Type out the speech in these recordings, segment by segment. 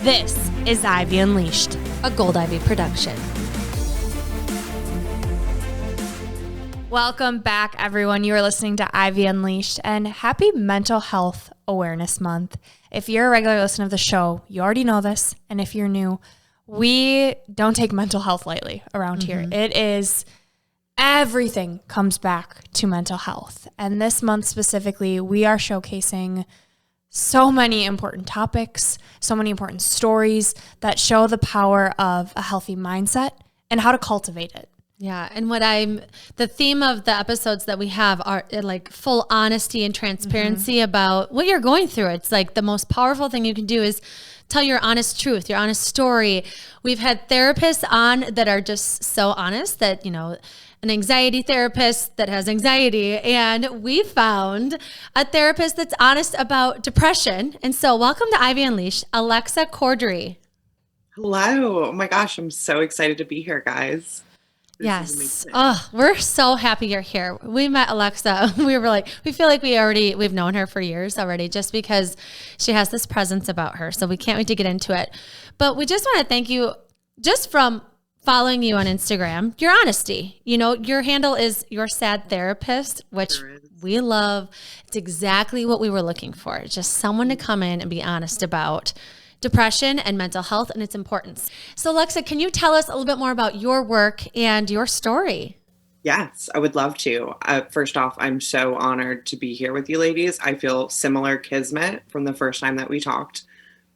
This is Ivy Unleashed, a Gold Ivy production. Welcome back, everyone. You are listening to Ivy Unleashed, and happy Mental Health Awareness Month. If you're a regular listener of the show, you already know this, and if you're new, we don't take mental health lightly around here. It is, everything comes back to mental health, and this month specifically, we are showcasing so many important topics, so many important stories that show the power of a healthy mindset and how to cultivate it. Yeah. And the theme of the episodes that we have are like full honesty and transparency about what you're going through. It's like the most powerful thing you can do is tell your honest truth, your honest story. We've had therapists on that are just so honest that, an anxiety therapist that has anxiety, and we found a therapist that's honest about depression. And so welcome to Ivy Unleashed, Alexa Cordry. Hello. Oh my gosh, I'm so excited to be here, guys. Yes. Oh, we're so happy you're here. We met Alexa. We feel like we've known her for years already, just because she has this presence about her. So we can't wait to get into it. But we just want to thank you just from following you on Instagram, your honesty. Your handle is Your Sad Therapist, which we love. It's exactly what we were looking for. Just someone to come in and be honest about depression and mental health and its importance. So Alexa, can you tell us a little bit more about your work and your story? Yes, I would love to. First off, I'm so honored to be here with you ladies. I feel similar kismet from the first time that we talked.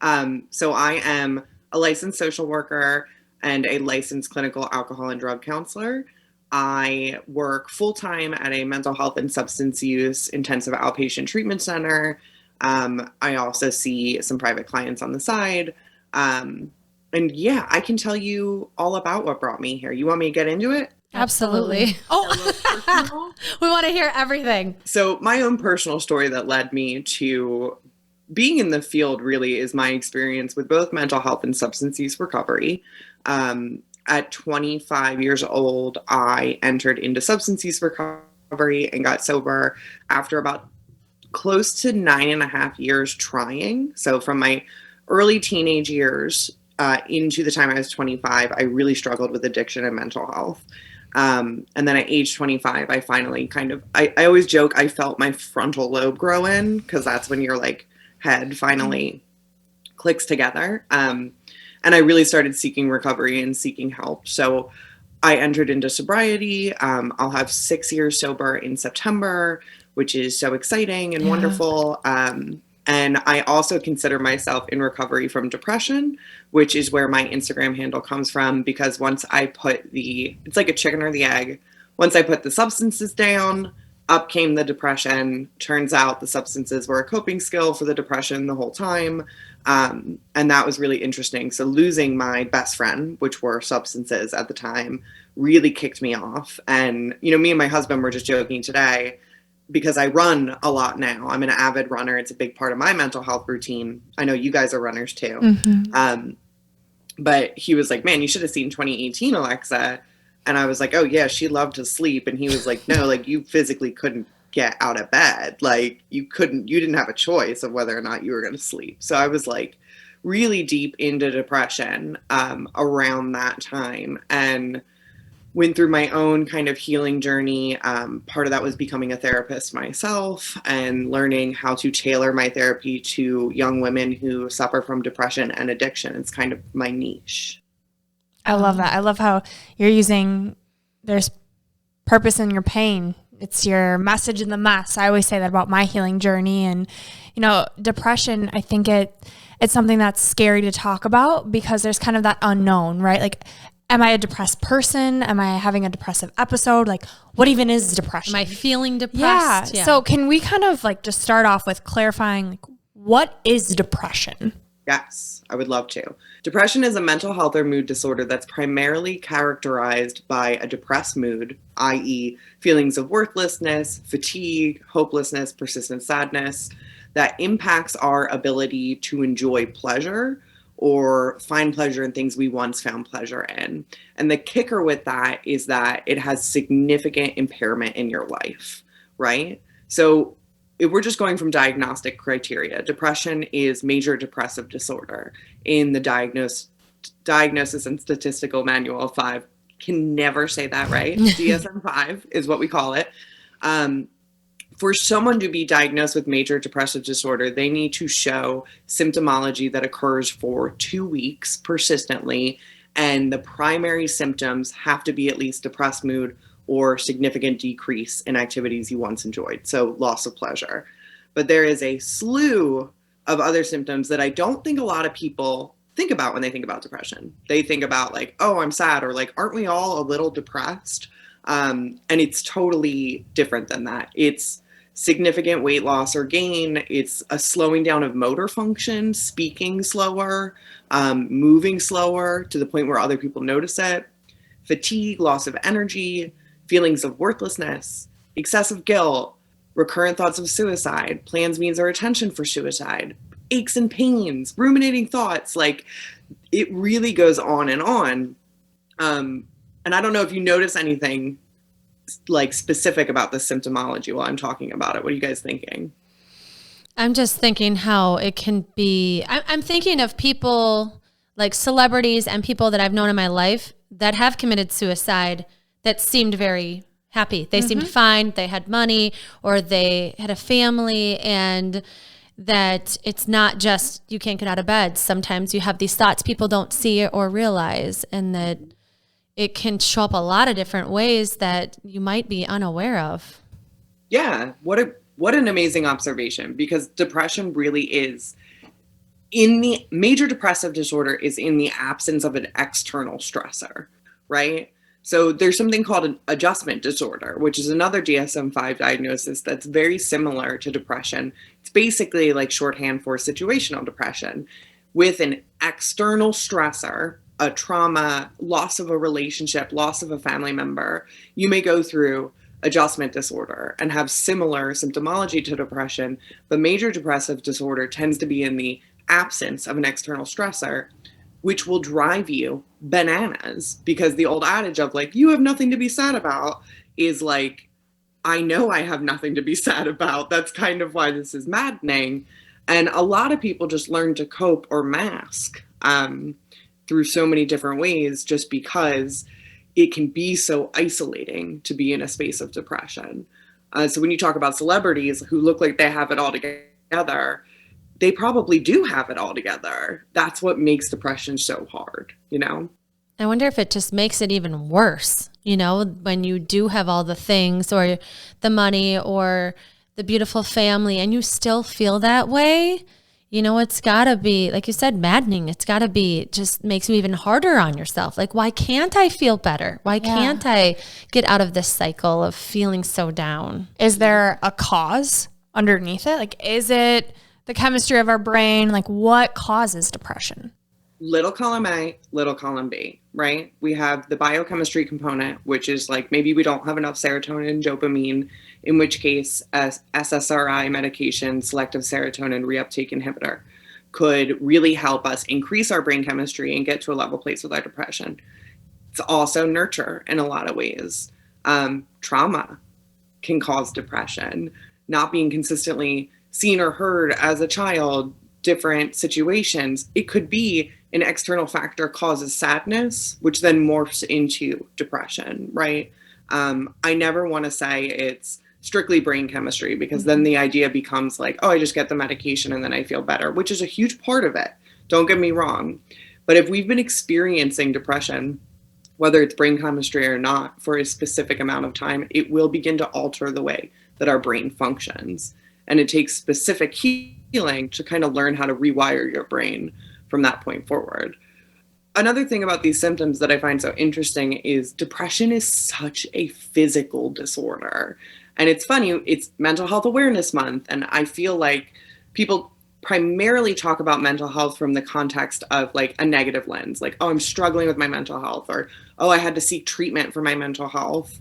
So I am a licensed social worker and a licensed clinical alcohol and drug counselor. I work full-time at a mental health and substance use intensive outpatient treatment center. I also see some private clients on the side. And yeah, I can tell you all about what brought me here. You want me to get into it? Absolutely. Oh, we want to hear everything. So my own personal story that led me to being in the field really is my experience with both mental health and substance use recovery. At 25 years old, I entered into substance use recovery and got sober after about close to 9.5 years trying. So from my early teenage years into the time I was 25, I really struggled with addiction and mental health. And then at age 25, I finally I always joke, I felt my frontal lobe grow in, because that's when your head finally clicks together. And I really started seeking recovery and seeking help. So I entered into sobriety. I'll have 6 years sober in September, which is so exciting and wonderful. And I also consider myself in recovery from depression, which is where my Instagram handle comes from, because once I put it's like a chicken or the egg. Once I put the substances down, up came the depression. Turns out the substances were a coping skill for the depression the whole time. And that was really interesting. So losing my best friend, which were substances at the time, really kicked me off. And, me and my husband were just joking today, because I run a lot now. I'm an avid runner. It's a big part of my mental health routine. I know you guys are runners too. But he was like, man, you should have seen 2018 Alexa. And I was like, oh yeah, she loved to sleep. And he was like, no, you physically couldn't get out of bed. You didn't have a choice of whether or not you were going to sleep. So I was really deep into depression around that time, and went through my own kind of healing journey. Part of that was becoming a therapist myself and learning how to tailor my therapy to young women who suffer from depression and addiction. It's kind of my niche. I love that. I love how there's purpose in your pain. It's your message in the mess. I always say that about my healing journey. And, depression, I think it's something that's scary to talk about, because there's kind of that unknown, right? Am I a depressed person? Am I having a depressive episode? What even is depression? Am I feeling depressed? Yeah. So can we kind of just start off with clarifying, what is depression? Yes, I would love to. Depression is a mental health or mood disorder that's primarily characterized by a depressed mood, i.e. feelings of worthlessness, fatigue, hopelessness, persistent sadness, that impacts our ability to enjoy pleasure or find pleasure in things we once found pleasure in. And the kicker with that is that it has significant impairment in your life, right? So if we're just going from diagnostic criteria, depression is major depressive disorder in the Diagnosis and Statistical Manual 5. Can never say that right. DSM-5 is what we call it. For someone to be diagnosed with major depressive disorder, they need to show symptomology that occurs for 2 weeks persistently, and the primary symptoms have to be at least depressed mood or significant decrease in activities you once enjoyed, so loss of pleasure. But there is a slew of other symptoms that I don't think a lot of people think about when they think about depression. They think about like, oh, I'm sad, or like, aren't we all a little depressed? And it's totally different than that. It's significant weight loss or gain. It's a slowing down of motor function, speaking slower, moving slower to the point where other people notice it, fatigue, loss of energy, feelings of worthlessness, excessive guilt, recurrent thoughts of suicide, plans, means, or intention for suicide, aches and pains, ruminating thoughts. Like, it really goes on and on. And I don't know if you notice anything like specific about the symptomology while I'm talking about it. What are you guys thinking? I'm just thinking how it can be. I'm thinking of people like celebrities and people that I've known in my life that have committed suicide that seemed very happy. They seemed fine. They had money, or they had a family, and that it's not just you can't get out of bed. Sometimes you have these thoughts people don't see or realize, and that it can show up a lot of different ways that you might be unaware of. Yeah. What an amazing observation, because depression really is in the major depressive disorder is in the absence of an external stressor, right? So there's something called an adjustment disorder, which is another DSM-5 diagnosis that's very similar to depression. It's basically like shorthand for situational depression with an external stressor, a trauma, loss of a relationship, loss of a family member. You may go through adjustment disorder and have similar symptomology to depression, but major depressive disorder tends to be in the absence of an external stressor, which will drive you bananas, because the old adage of like, you have nothing to be sad about is like, I know I have nothing to be sad about. That's kind of why this is maddening. And a lot of people just learn to cope or mask through so many different ways, just because it can be so isolating to be in a space of depression. So when you talk about celebrities who look like they have it all together, they probably do have it all together. That's what makes depression so hard, you know? I wonder if it just makes it even worse, you know, when you do have all the things or the money or the beautiful family and you still feel that way. You know, it's gotta be, like you said, maddening. It's gotta be, just makes you even harder on yourself. Like, why can't I feel better? Why can't I get out of this cycle of feeling so down? Is there a cause underneath it? Like, is it the chemistry of our brain? Like, what causes depression? Little column A, little column B, right? We have the biochemistry component, which is like, maybe we don't have enough serotonin and dopamine, in which case SSRI medication, selective serotonin reuptake inhibitor, could really help us increase our brain chemistry and get to a level place with our depression. It's also nurture in a lot of ways. Trauma can cause depression. Not being consistently seen or heard as a child, different situations. It could be an external factor causes sadness, which then morphs into depression, right? I never want to say it's strictly brain chemistry, because then the idea becomes like, oh, I just get the medication and then I feel better, which is a huge part of it. Don't get me wrong. But if we've been experiencing depression, whether it's brain chemistry or not, for a specific amount of time, it will begin to alter the way that our brain functions. And it takes specific healing to kind of learn how to rewire your brain from that point forward. Another thing about these symptoms that I find so interesting is depression is such a physical disorder. And it's funny, it's Mental Health Awareness Month. And I feel like people primarily talk about mental health from the context of like a negative lens, like, oh, I'm struggling with my mental health, or, oh, I had to seek treatment for my mental health.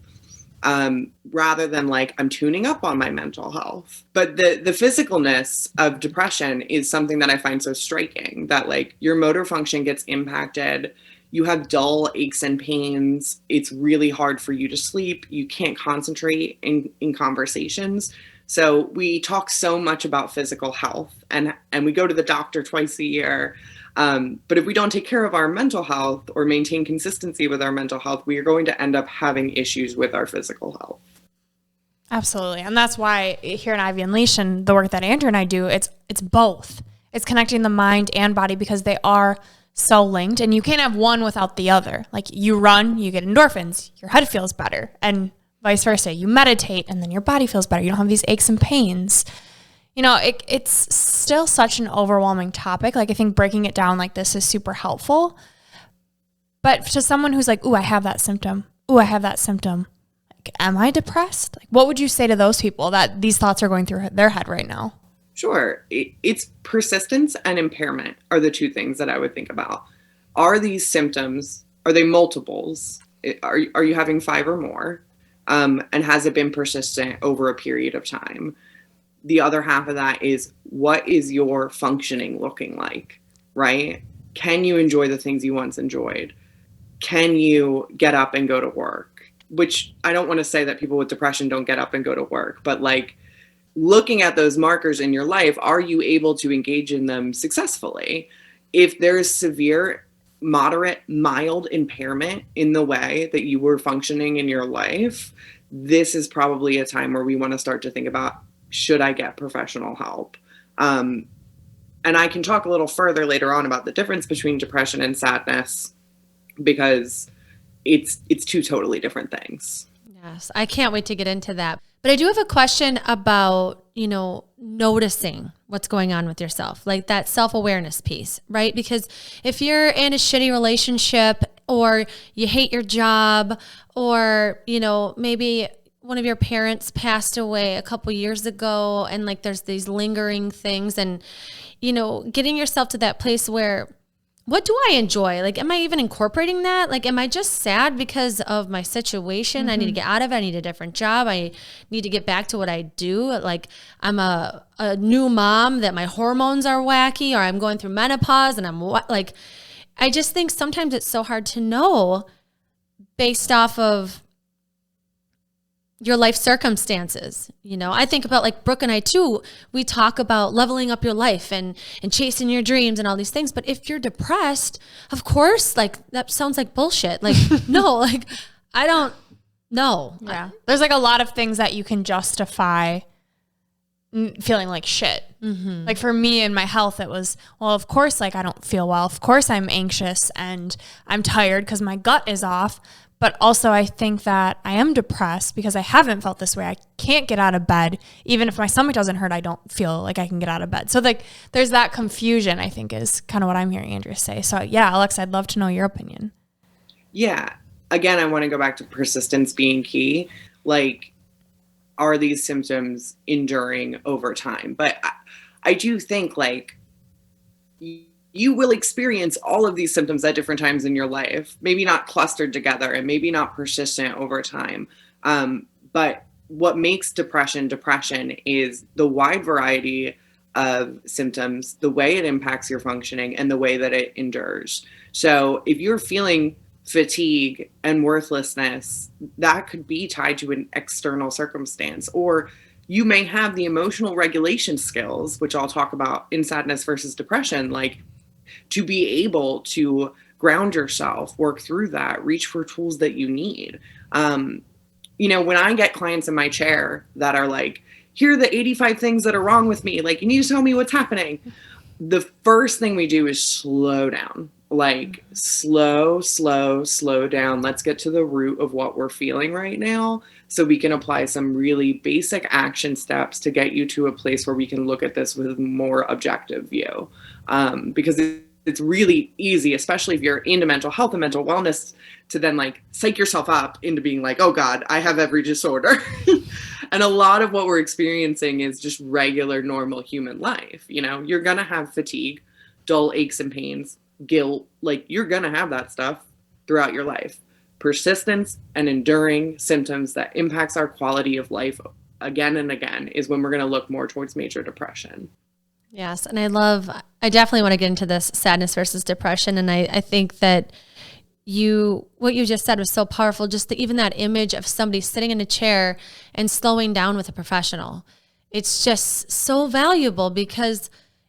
Rather than like, I'm tuning up on my mental health. But the physicalness of depression is something that I find so striking, that like your motor function gets impacted. You have dull aches and pains. It's really hard for you to sleep. You can't concentrate in conversations So we talk so much about physical health, and we go to the doctor twice a year. But if we don't take care of our mental health or maintain consistency with our mental health, we are going to end up having issues with our physical health. Absolutely. And that's why here in Ivy Unleashed and the work that Andrew and I do, it's both. It's connecting the mind and body because they are so linked, and you can't have one without the other. Like you run, you get endorphins, your head feels better, and vice versa. You meditate and then your body feels better. You don't have these aches and pains. You know, it's still such an overwhelming topic. Like I think breaking it down like this is super helpful. But to someone who's like, ooh, I have that symptom. Ooh, I have that symptom. Like, am I depressed? Like, what would you say to those people that these thoughts are going through their head right now? Sure. It's persistence and impairment are the two things that I would think about. Are these symptoms, are they multiples? Are you having 5 or more? And has it been persistent over a period of time? The other half of that is, what is your functioning looking like, right? Can you enjoy the things you once enjoyed? Can you get up and go to work? Which I don't want to say that people with depression don't get up and go to work, but like looking at those markers in your life, are you able to engage in them successfully? If there is severe, moderate, mild impairment in the way that you were functioning in your life, this is probably a time where we want to start to think about, should I get professional help? And I can talk a little further later on about the difference between depression and sadness, because it's two totally different things. Yes, I can't wait to get into that. But I do have a question about, noticing what's going on with yourself, like that self-awareness piece, right? Because if you're in a shitty relationship, or you hate your job, or, maybe one of your parents passed away a couple years ago, and like there's these lingering things, and, getting yourself to that place where, what do I enjoy? Like, am I even incorporating that? Like, am I just sad because of my situation? Mm-hmm. I need to get out of it. I need a different job. I need to get back to what I do. Like, I'm a new mom that my hormones are wacky, or I'm going through menopause and I just think sometimes it's so hard to know based off of your life circumstances. I think about like Brooke and I too, we talk about leveling up your life and chasing your dreams and all these things. But if you're depressed, of course, like that sounds like bullshit. Like, no, like I don't know. Yeah. There's like a lot of things that you can justify feeling like shit. Mm-hmm. Like for me and my health, it was, well, of course, like I don't feel well. Of course I'm anxious and I'm tired because my gut is off. But also I think that I am depressed because I haven't felt this way. I can't get out of bed. Even if my stomach doesn't hurt, I don't feel like I can get out of bed. So like there's that confusion, I think, is kind of what I'm hearing Andrea say. So yeah, Alex, I'd love to know your opinion. Yeah. Again, I want to go back to persistence being key. Like, are these symptoms enduring over time? But I do think like you will experience all of these symptoms at different times in your life, maybe not clustered together and maybe not persistent over time. But what makes depression is the wide variety of symptoms, the way it impacts your functioning, and the way that it endures. So if you're feeling fatigue and worthlessness, that could be tied to an external circumstance, or you may have the emotional regulation skills, which I'll talk about in sadness versus depression, like to be able to ground yourself, work through that, reach for tools that you need. When I get clients in my chair that are like, here are the 85 things that are wrong with me, like, you need to tell me what's happening. The first thing we do is slow down, like slow down. Let's get to the root of what we're feeling right now, so we can apply some really basic action steps to get you to a place where we can look at this with a more objective view. Because it's really easy, especially if you're into mental health and mental wellness, to then like psych yourself up into being like, oh God, I have every disorder. And a lot of what we're experiencing is just regular, normal human life. You're going to have fatigue, dull aches and pains, guilt, like you're going to have that stuff throughout your life. Persistence and enduring symptoms that impacts our quality of life again and again is when we're going to look more towards major depression. Yes. And I definitely want to get into this sadness versus depression. And I think that what you just said was so powerful. Just even that image of somebody sitting in a chair and slowing down with a professional. it's just so valuable because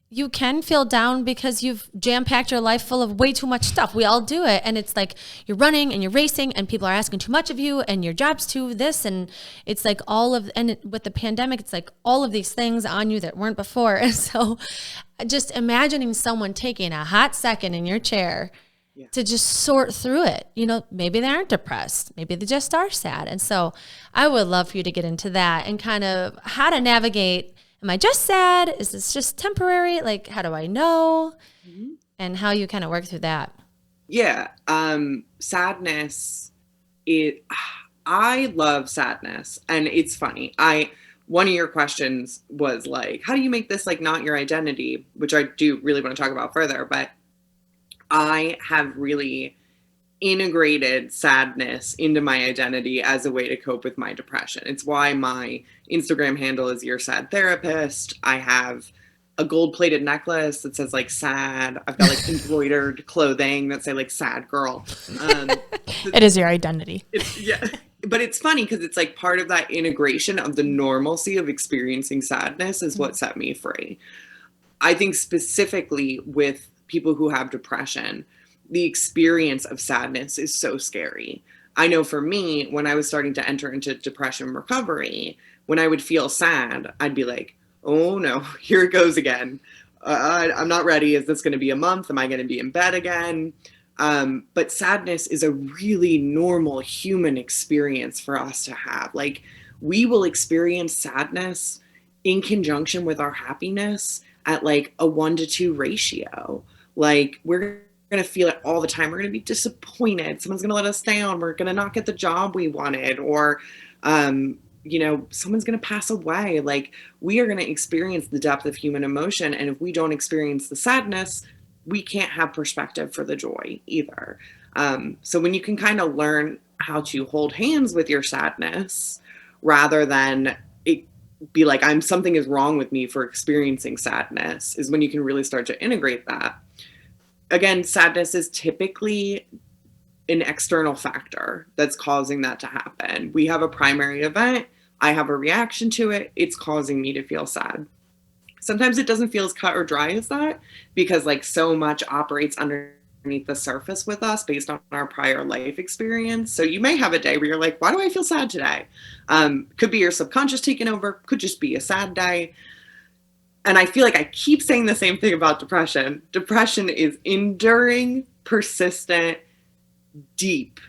you can feel down because you've jam-packed your life full of way too much stuff. We all do it. And it's like you're running and you're racing and people are asking too much of you and your job's too this. And it's like with the pandemic, it's like all of these things on you that weren't before. And so just imagining someone taking a hot second in your chair to just sort through it. Maybe they aren't depressed. Maybe they just are sad. And so I would love for you to get into that and kind of how to navigate. Am I just sad? Is this just temporary? Like, how do I know? Mm-hmm. And how you kind of work through that. Yeah. Sadness. I love sadness. And it's funny. One of your questions was like, how do you make this like not your identity? Which I do really want to talk about further, but I have really integrated sadness into my identity as a way to cope with my depression. It's why my Instagram handle is Your Sad Therapist. I have a gold-plated necklace that says like sad. I've got like embroidered clothing that say like sad girl. It is your identity. But it's funny because it's like part of that integration of the normalcy of experiencing sadness is what set me free. I think specifically with people who have depression, the experience of sadness is so scary. I know for me, when I was starting to enter into depression recovery, when I would feel sad, I'd be like, oh no, here it goes again. I'm not ready. Is this going to be a month? Am I going to be in bed again? But sadness is a really normal human experience for us to have. Like, we will experience sadness in conjunction with our happiness at like a 1-to-2 ratio. Like, we're going to feel it all the time. We're going to be disappointed. Someone's going to let us down. We're going to not get the job we wanted, or, someone's going to pass away. Like, we are going to experience the depth of human emotion. And if we don't experience the sadness, we can't have perspective for the joy either. So when you can kind of learn how to hold hands with your sadness rather than it be like, something is wrong with me for experiencing sadness, is when you can really start to integrate that. Again, sadness is typically an external factor that's causing that to happen. We have a primary event. I have a reaction to it. It's causing me to feel sad. Sometimes it doesn't feel as cut or dry as that because like so much operates underneath the surface with us based on our prior life experience. So you may have a day where you're like, why do I feel sad today? Could be your subconscious taking over, could just be a sad day. And I feel like I keep saying the same thing about depression. Depression is enduring, persistent, deep.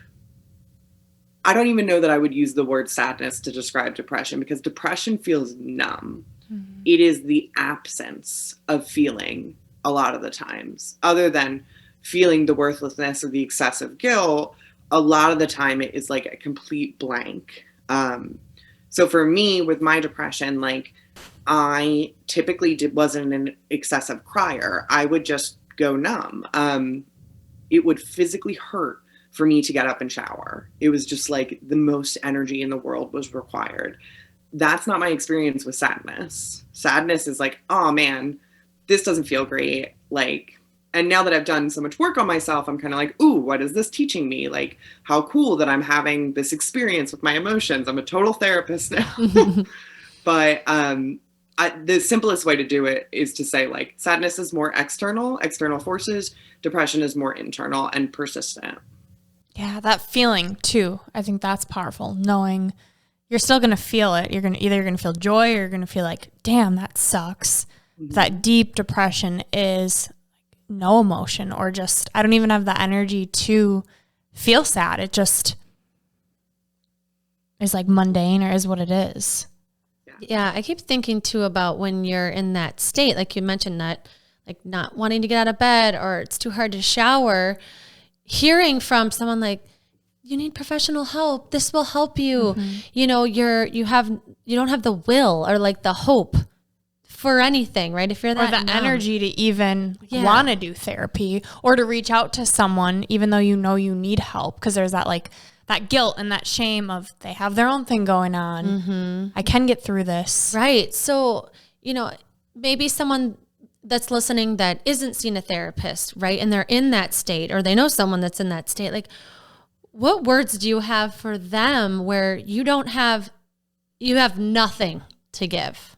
I don't even know that I would use the word sadness to describe depression because depression feels numb. Mm-hmm. It is the absence of feeling a lot of the times. Other than feeling the worthlessness or the excessive guilt, a lot of the time it is like a complete blank. So for me, with my depression, like, I typically wasn't an excessive crier. I would just go numb. It would physically hurt for me to get up and shower. It was just like the most energy in the world was required. That's not my experience with sadness. Sadness is like, oh man, this doesn't feel great. Like, and now that I've done so much work on myself, I'm kind of like, ooh, what is this teaching me? Like, how cool that I'm having this experience with my emotions. I'm a total therapist now. But the simplest way to do it is to say, like, sadness is more external forces. Depression is more internal and persistent. Yeah, that feeling too. I think that's powerful. Knowing you're still going to feel it. You're either going to feel joy or you're going to feel like, damn, that sucks. Mm-hmm. That deep depression is no emotion, or just, I don't even have the energy to feel sad. It just is like mundane, or is what it is. Yeah, I keep thinking too about when you're in that state, like you mentioned, that like not wanting to get out of bed or it's too hard to shower, hearing from someone like, you need professional help. This will help you. Mm-hmm. You know, you don't have the will or like the hope for anything, right? If you're that, or the energy to even want to do therapy or to reach out to someone, even though you know you need help, because there's that like that guilt and that shame of they have their own thing going on. Mm-hmm. I can get through this. Right. So, you know, maybe someone that's listening that isn't seeing a therapist, right? And they're in that state, or they know someone that's in that state. Like, what words do you have for them where you have nothing to give?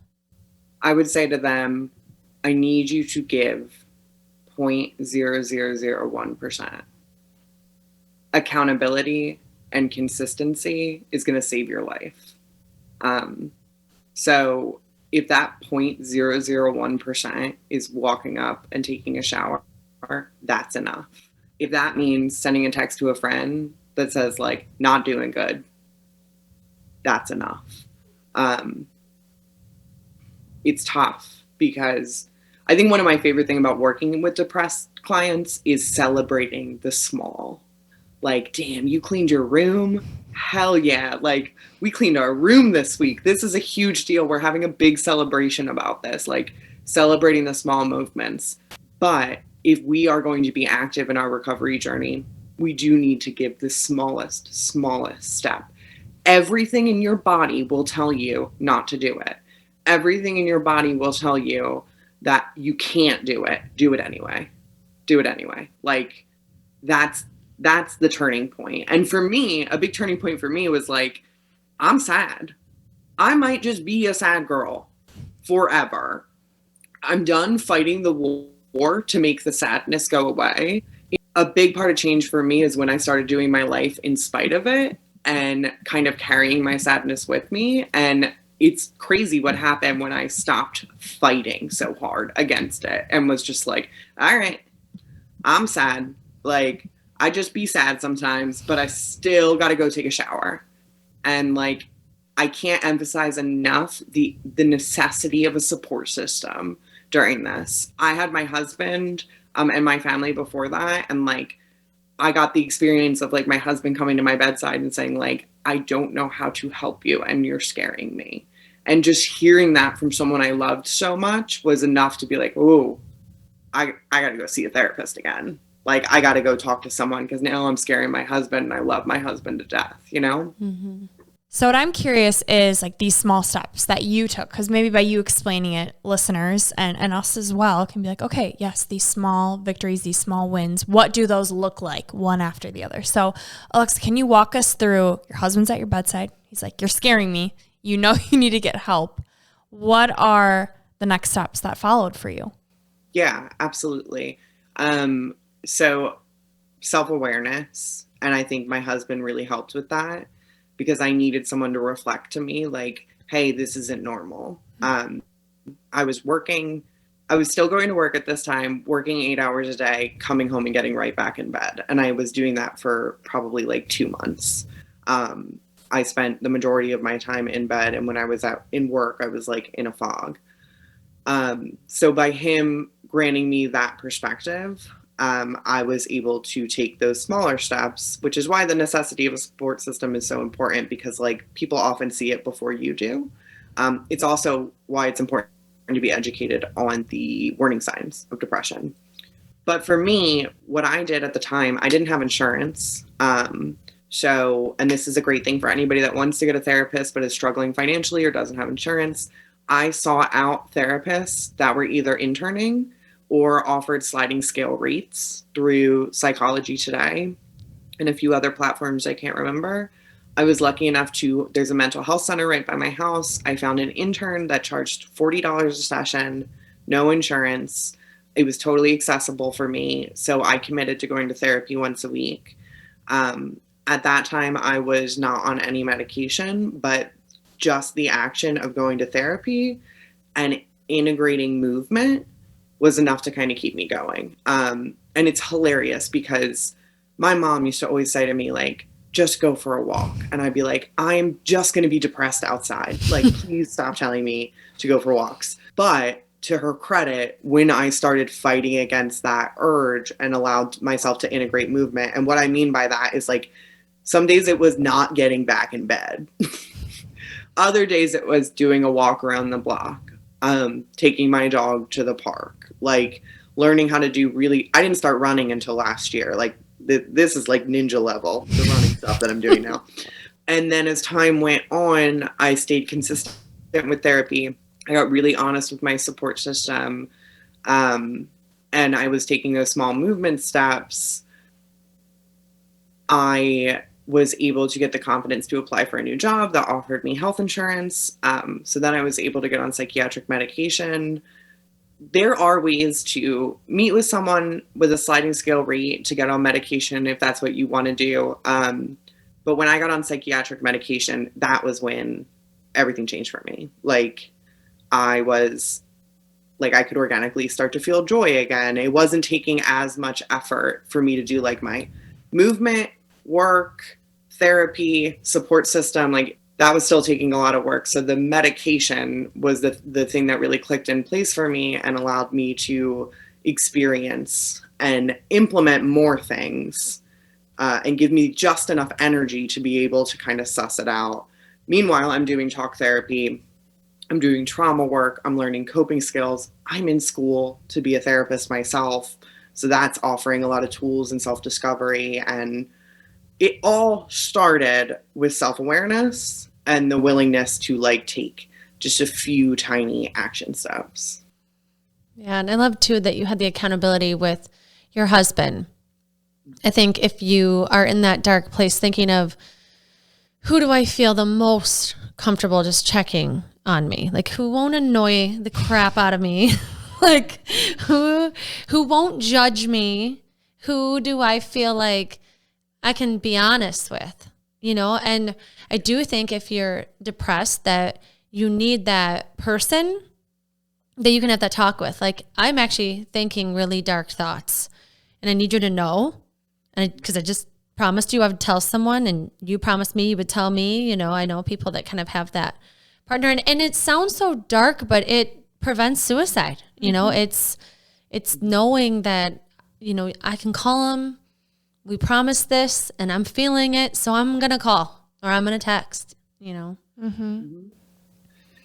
I would say to them, I need you to give 0.0001%. Accountability and consistency is going to save your life. So if that 0.001% is walking up and taking a shower, that's enough. If that means sending a text to a friend that says like, not doing good, that's enough. It's tough because I think one of my favorite things about working with depressed clients is celebrating the small. Like, damn, you cleaned your room? Hell yeah. Like, we cleaned our room this week. This is a huge deal. We're having a big celebration about this, like celebrating the small movements. But if we are going to be active in our recovery journey, we do need to give the smallest step. Everything in your body will tell you not to do it. Everything in your body will tell you that you can't do it. Do it anyway. Do it anyway. Like, that's the turning point. And for me, a big turning point for me was like, I'm sad. I might just be a sad girl forever. I'm done fighting the war to make the sadness go away. A big part of change for me is when I started doing my life in spite of it and kind of carrying my sadness with me. And it's crazy what happened when I stopped fighting so hard against it and was just like, all right, I'm sad. Like, I just be sad sometimes, but I still got to go take a shower. And like, I can't emphasize enough the necessity of a support system during this. I had my husband and my family before that. And like, I got the experience of like my husband coming to my bedside and saying like, I don't know how to help you and you're scaring me. And just hearing that from someone I loved so much was enough to be like, oh, I got to go see a therapist again. Like, I got to go talk to someone because now I'm scaring my husband and I love my husband to death, you know? Mm-hmm. So what I'm curious is like these small steps that you took, because maybe by you explaining it, listeners and us as well can be like, okay, yes, these small victories, these small wins, what do those look like one after the other? So Alexa, can you walk us through, your husband's at your bedside. He's like, you're scaring me. You know, you need to get help. What are the next steps that followed for you? Yeah, absolutely. So self-awareness, and I think my husband really helped with that because I needed someone to reflect to me like, hey, this isn't normal. I was still going to work at this time, working 8 hours a day, coming home and getting right back in bed. And I was doing that for probably like 2 months. I spent the majority of my time in bed. And when I was out in work, I was like in a fog. So by him granting me that perspective, I was able to take those smaller steps, which is why the necessity of a support system is so important because like people often see it before you do. It's also why it's important to be educated on the warning signs of depression. But for me, what I did at the time, I didn't have insurance. And this is a great thing for anybody that wants to get a therapist but is struggling financially or doesn't have insurance. I sought out therapists that were either interning or offered sliding scale rates through Psychology Today and a few other platforms I can't remember. I was lucky enough there's a mental health center right by my house. I found an intern that charged $40 a session, no insurance. It was totally accessible for me. So I committed to going to therapy once a week. At that time, I was not on any medication, but just the action of going to therapy and integrating movement was enough to kind of keep me going. And it's hilarious because my mom used to always say to me, like, just go for a walk. And I'd be like, I'm just going to be depressed outside. Like, please stop telling me to go for walks. But to her credit, when I started fighting against that urge and allowed myself to integrate movement, and what I mean by that is like, some days it was not getting back in bed. Other days it was doing a walk around the block, taking my dog to the park, like learning how to I didn't start running until last year. Like this is like ninja level, the running stuff that I'm doing now. And then as time went on, I stayed consistent with therapy. I got really honest with my support system. And I was taking those small movement steps. I was able to get the confidence to apply for a new job that offered me health insurance. So then I was able to get on psychiatric medication. There are ways to meet with someone with a sliding scale rate to get on medication if that's what you want to do. But when I got on psychiatric medication, that was when everything changed for me. Like I could organically start to feel joy again. It wasn't taking as much effort for me to do like my movement, work, therapy, support system. Like that was still taking a lot of work. So the medication was the thing that really clicked in place for me and allowed me to experience and implement more things and give me just enough energy to be able to kind of suss it out. Meanwhile, I'm doing talk therapy. I'm doing trauma work. I'm learning coping skills. I'm in school to be a therapist myself. So that's offering a lot of tools and self-discovery. And it all started with self-awareness and the willingness to like take just a few tiny action steps. Yeah. And I love too that you had the accountability with your husband. I think if you are in that dark place thinking of who do I feel the most comfortable just checking on me? Like who won't annoy the crap out of me? Like who won't judge me? Who do I feel like I can be honest with, you know? And I do think if you're depressed that you need that person that you can have that talk with. Like I'm actually thinking really dark thoughts and I need you to know. And because I just promised you I would tell someone and you promised me you would tell me, you know, I know people that kind of have that partner and it sounds so dark, but it prevents suicide. You know, it's knowing that, you know, I can call him, we promised this and I'm feeling it. So I'm going to call or I'm going to text, you know? Mm-hmm.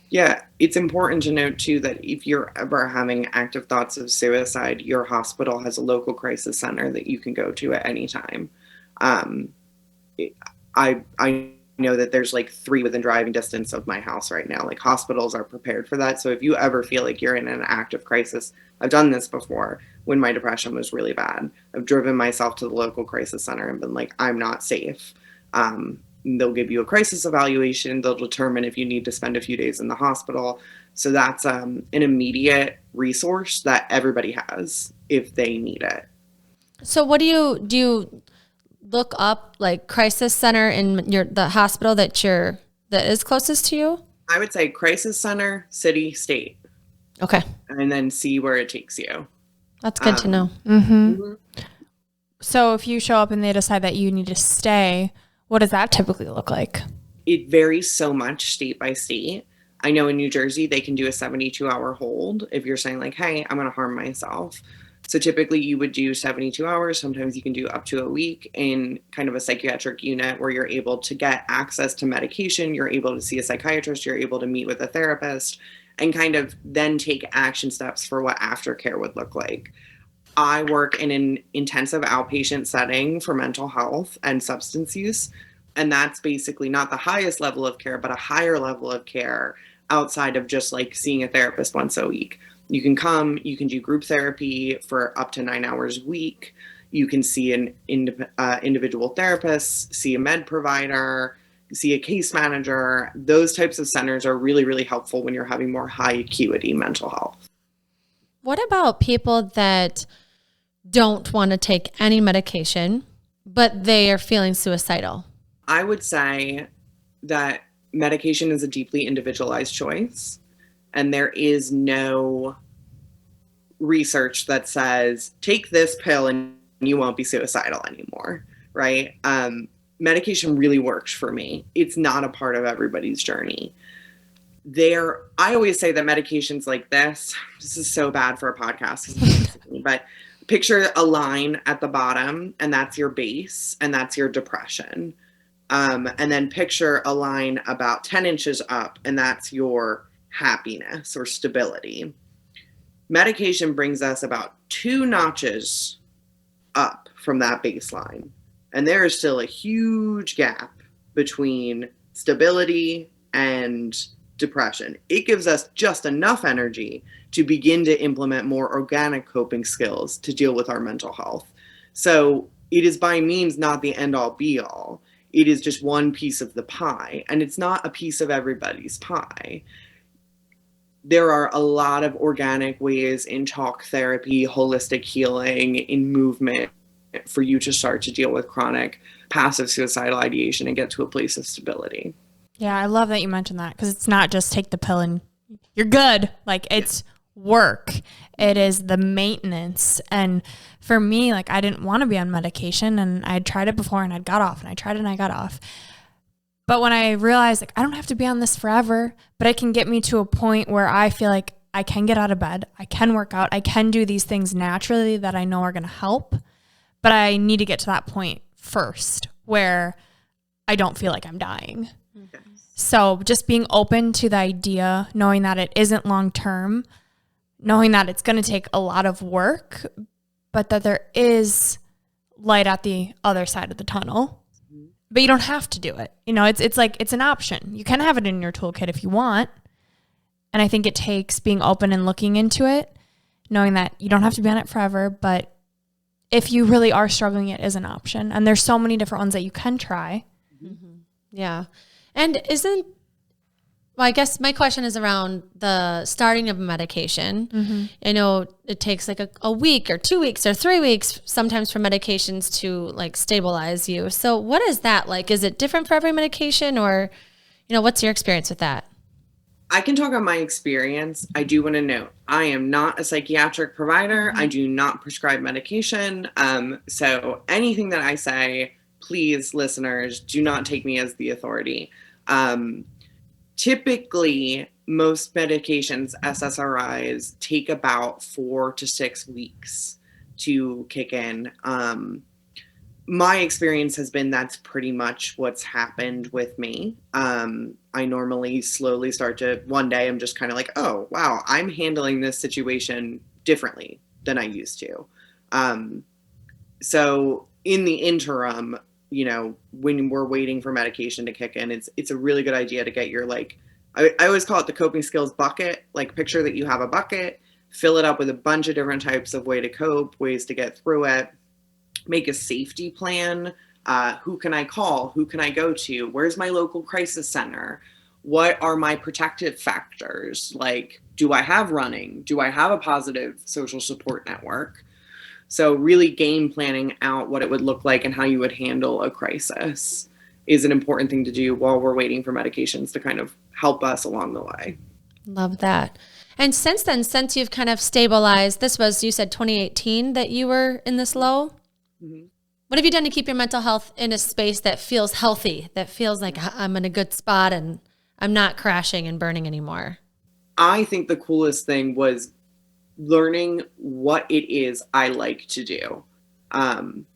Yeah. It's important to note too, that if you're ever having active thoughts of suicide, your hospital has a local crisis center that you can go to at any time. I know that there's like 3 within driving distance of my house right now. Like hospitals are prepared for that. So if you ever feel like you're in an active crisis, I've done this before when my depression was really bad. I've driven myself to the local crisis center and been like, I'm not safe. They'll give you a crisis evaluation. They'll determine if you need to spend a few days in the hospital. So that's an immediate resource that everybody has if they need it. So what do you look up like crisis center in the hospital that is closest to you? I would say crisis center, city, state. Okay. And then see where it takes you. That's good to know. So if you show up and they decide that you need to stay, what does that typically look like? It varies so much state by state. I know in New Jersey, they can do a 72-hour hold if you're saying like, hey, I'm going to harm myself. So typically you would do 72 hours. Sometimes you can do up to a week in kind of a psychiatric unit where you're able to get access to medication. You're able to see a psychiatrist. You're able to meet with a therapist and kind of then take action steps for what aftercare would look like. I work in an intensive outpatient setting for mental health and substance use. And that's basically not the highest level of care, but a higher level of care outside of just like seeing a therapist once a week. You can come, you can do group therapy for up to 9 hours a week. You can see an individual therapist, see a med provider, see a case manager. Those types of centers are really, really helpful when you're having more high acuity mental health. What about people that don't want to take any medication, but they are feeling suicidal? I would say that medication is a deeply individualized choice. And there is no research that says, take this pill and you won't be suicidal anymore, right? Medication really works for me. It's not a part of everybody's journey. I always say that medications like this is so bad for a podcast, but picture a line at the bottom and that's your base and that's your depression. And then picture a line about 10 inches up and that's your happiness or stability. Medication brings us about 2 notches up from that baseline. And there is still a huge gap between stability and depression. It gives us just enough energy to begin to implement more organic coping skills to deal with our mental health. So it is by means not the end all be all. it is just one piece of the pie, and it's not a piece of everybody's pie. There are a lot of organic ways in talk therapy, holistic healing, in movement for you to start to deal with chronic passive suicidal ideation and get to a place of stability. Yeah, I love that you mentioned that, because it's not just take the pill and you're good. Like, it's work. It is the maintenance. And for me, like, I didn't want to be on medication, and I'd tried it before and I'd got off, and I tried it and I got off. But when I realized, like, I don't have to be on this forever, but it can get me to a point where I feel like I can get out of bed, I can work out, I can do these things naturally that I know are going to help. But I need to get to that point first where I don't feel like I'm dying. Okay. So just being open to the idea, knowing that it isn't long term, knowing that it's going to take a lot of work, but that there is light at the other side of the tunnel. But you don't have to do it. You know, it's like, it's an option. You can have it in your toolkit if you want. And I think it takes being open and looking into it, knowing that you don't have to be on it forever, but if you really are struggling, it is an option. And there's so many different ones that you can try. Mm-hmm. Yeah. And I guess my question is around the starting of medication. Mm-hmm. I know it takes like a week or 2 weeks or 3 weeks sometimes for medications to like stabilize you. So what is that like? Is it different for every medication, or, what's your experience with that? I can talk on my experience. I do want to note, I am not a psychiatric provider. I do not prescribe medication. So anything that I say, please, listeners, do not take me as the authority. Typically, most medications, SSRIs, take about 4 to 6 weeks to kick in. My experience has been that's pretty much what's happened with me. I normally slowly start to, one day I'm just kind of like, oh, wow, I'm handling this situation differently than I used to. So in the interim, when we're waiting for medication to kick in, it's a really good idea to get your, like, I always call it the coping skills bucket. Like, picture that you have a bucket, fill it up with a bunch of different types of way to cope, ways to get through it. Make a safety plan. Who can I call? Who can I go to? Where's my local crisis center? What are my protective factors? Like, do I have running? Do I have a positive social support network? So really game planning out what it would look like and how you would handle a crisis is an important thing to do while we're waiting for medications to kind of help us along the way. Love that. And since then, since you've kind of stabilized, this was, you said 2018 that you were in this low? Mm-hmm. What have you done to keep your mental health in a space that feels healthy, that feels like I'm in a good spot and I'm not crashing and burning anymore? I think the coolest thing was learning what it is I like to do. And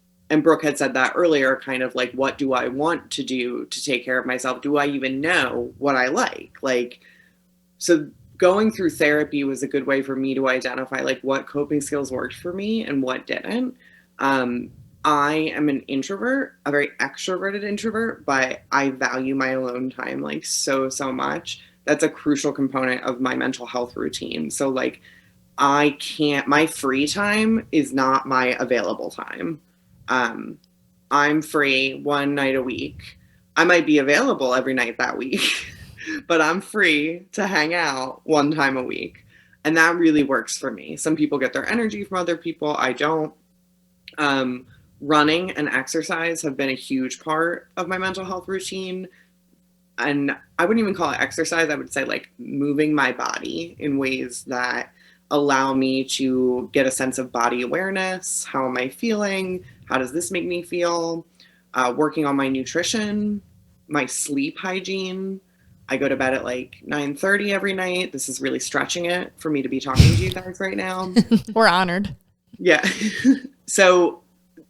Brooke had said that earlier, kind of like, what do I want to do to take care of myself? Do I even know what I like? Like, so going through therapy was a good way for me to identify like what coping skills worked for me and what didn't. I am an introvert, a very extroverted introvert, but I value my alone time like so much. That's a crucial component of my mental health routine. So like, my free time is not my available time. I'm free one night a week. I might be available every night that week, but I'm free to hang out one time a week. And that really works for me. Some people get their energy from other people. I don't. Running and exercise have been a huge part of my mental health routine. And I wouldn't even call it exercise. I would say like moving my body in ways that allow me to get a sense of body awareness. How am I feeling? How does this make me feel? Working on my nutrition, my sleep hygiene. I go to bed at like 9:30 every night. This is really stretching it for me to be talking to you guys right now. We're honored. Yeah. So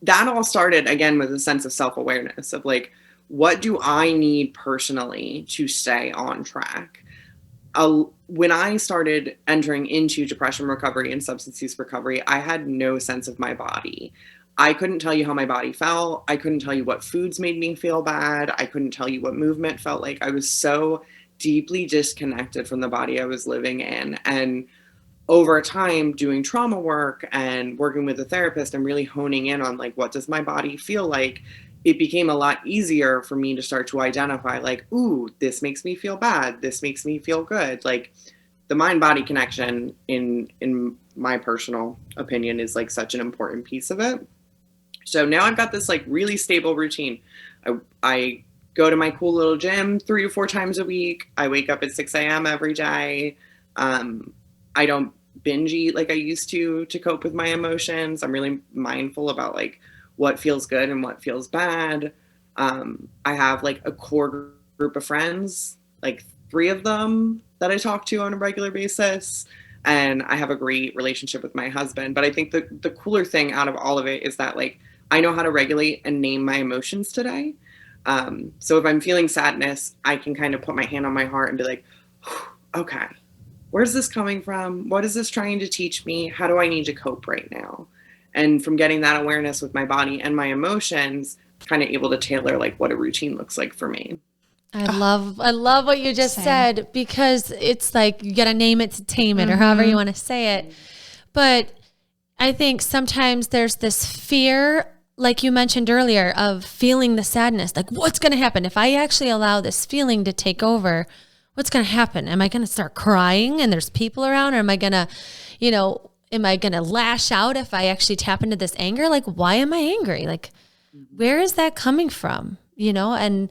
that all started again with a sense of self-awareness of like, what do I need personally to stay on track? When I started entering into depression recovery and substance use recovery, I had no sense of my body. I couldn't tell you how my body felt. I couldn't tell you what foods made me feel bad. I couldn't tell you what movement felt like. I was so deeply disconnected from the body I was living in. And over time, doing trauma work and working with a therapist and really honing in on like, what does my body feel like? it became a lot easier for me to start to identify like, ooh, this makes me feel bad. This makes me feel good. Like the mind body connection in my personal opinion is like such an important piece of it. So now I've got this like really stable routine. I go to my cool little gym 3 to 4 times a week. I wake up at 6 a.m. every day. I don't binge eat like I used to cope with my emotions. I'm really mindful about like what feels good and what feels bad. I have like a core group of friends, like 3 of them that I talk to on a regular basis. And I have a great relationship with my husband. But I think the cooler thing out of all of it is that like I know how to regulate and name my emotions today. So if I'm feeling sadness, I can kind of put my hand on my heart and be like, okay, where's this coming from? What is this trying to teach me? How do I need to cope right now? And from getting that awareness with my body and my emotions, kind of able to tailor like what a routine looks like for me. I love what you just said, because it's like you got to name it to tame it, or however you want to say it. But I think sometimes there's this fear, like you mentioned earlier, of feeling the sadness. Like, what's going to happen if I actually allow this feeling to take over? What's going to happen? Am I going to start crying and there's people around? Or am I going to, am I going to lash out if I actually tap into this anger? Like, why am I angry? Like, where is that coming from? And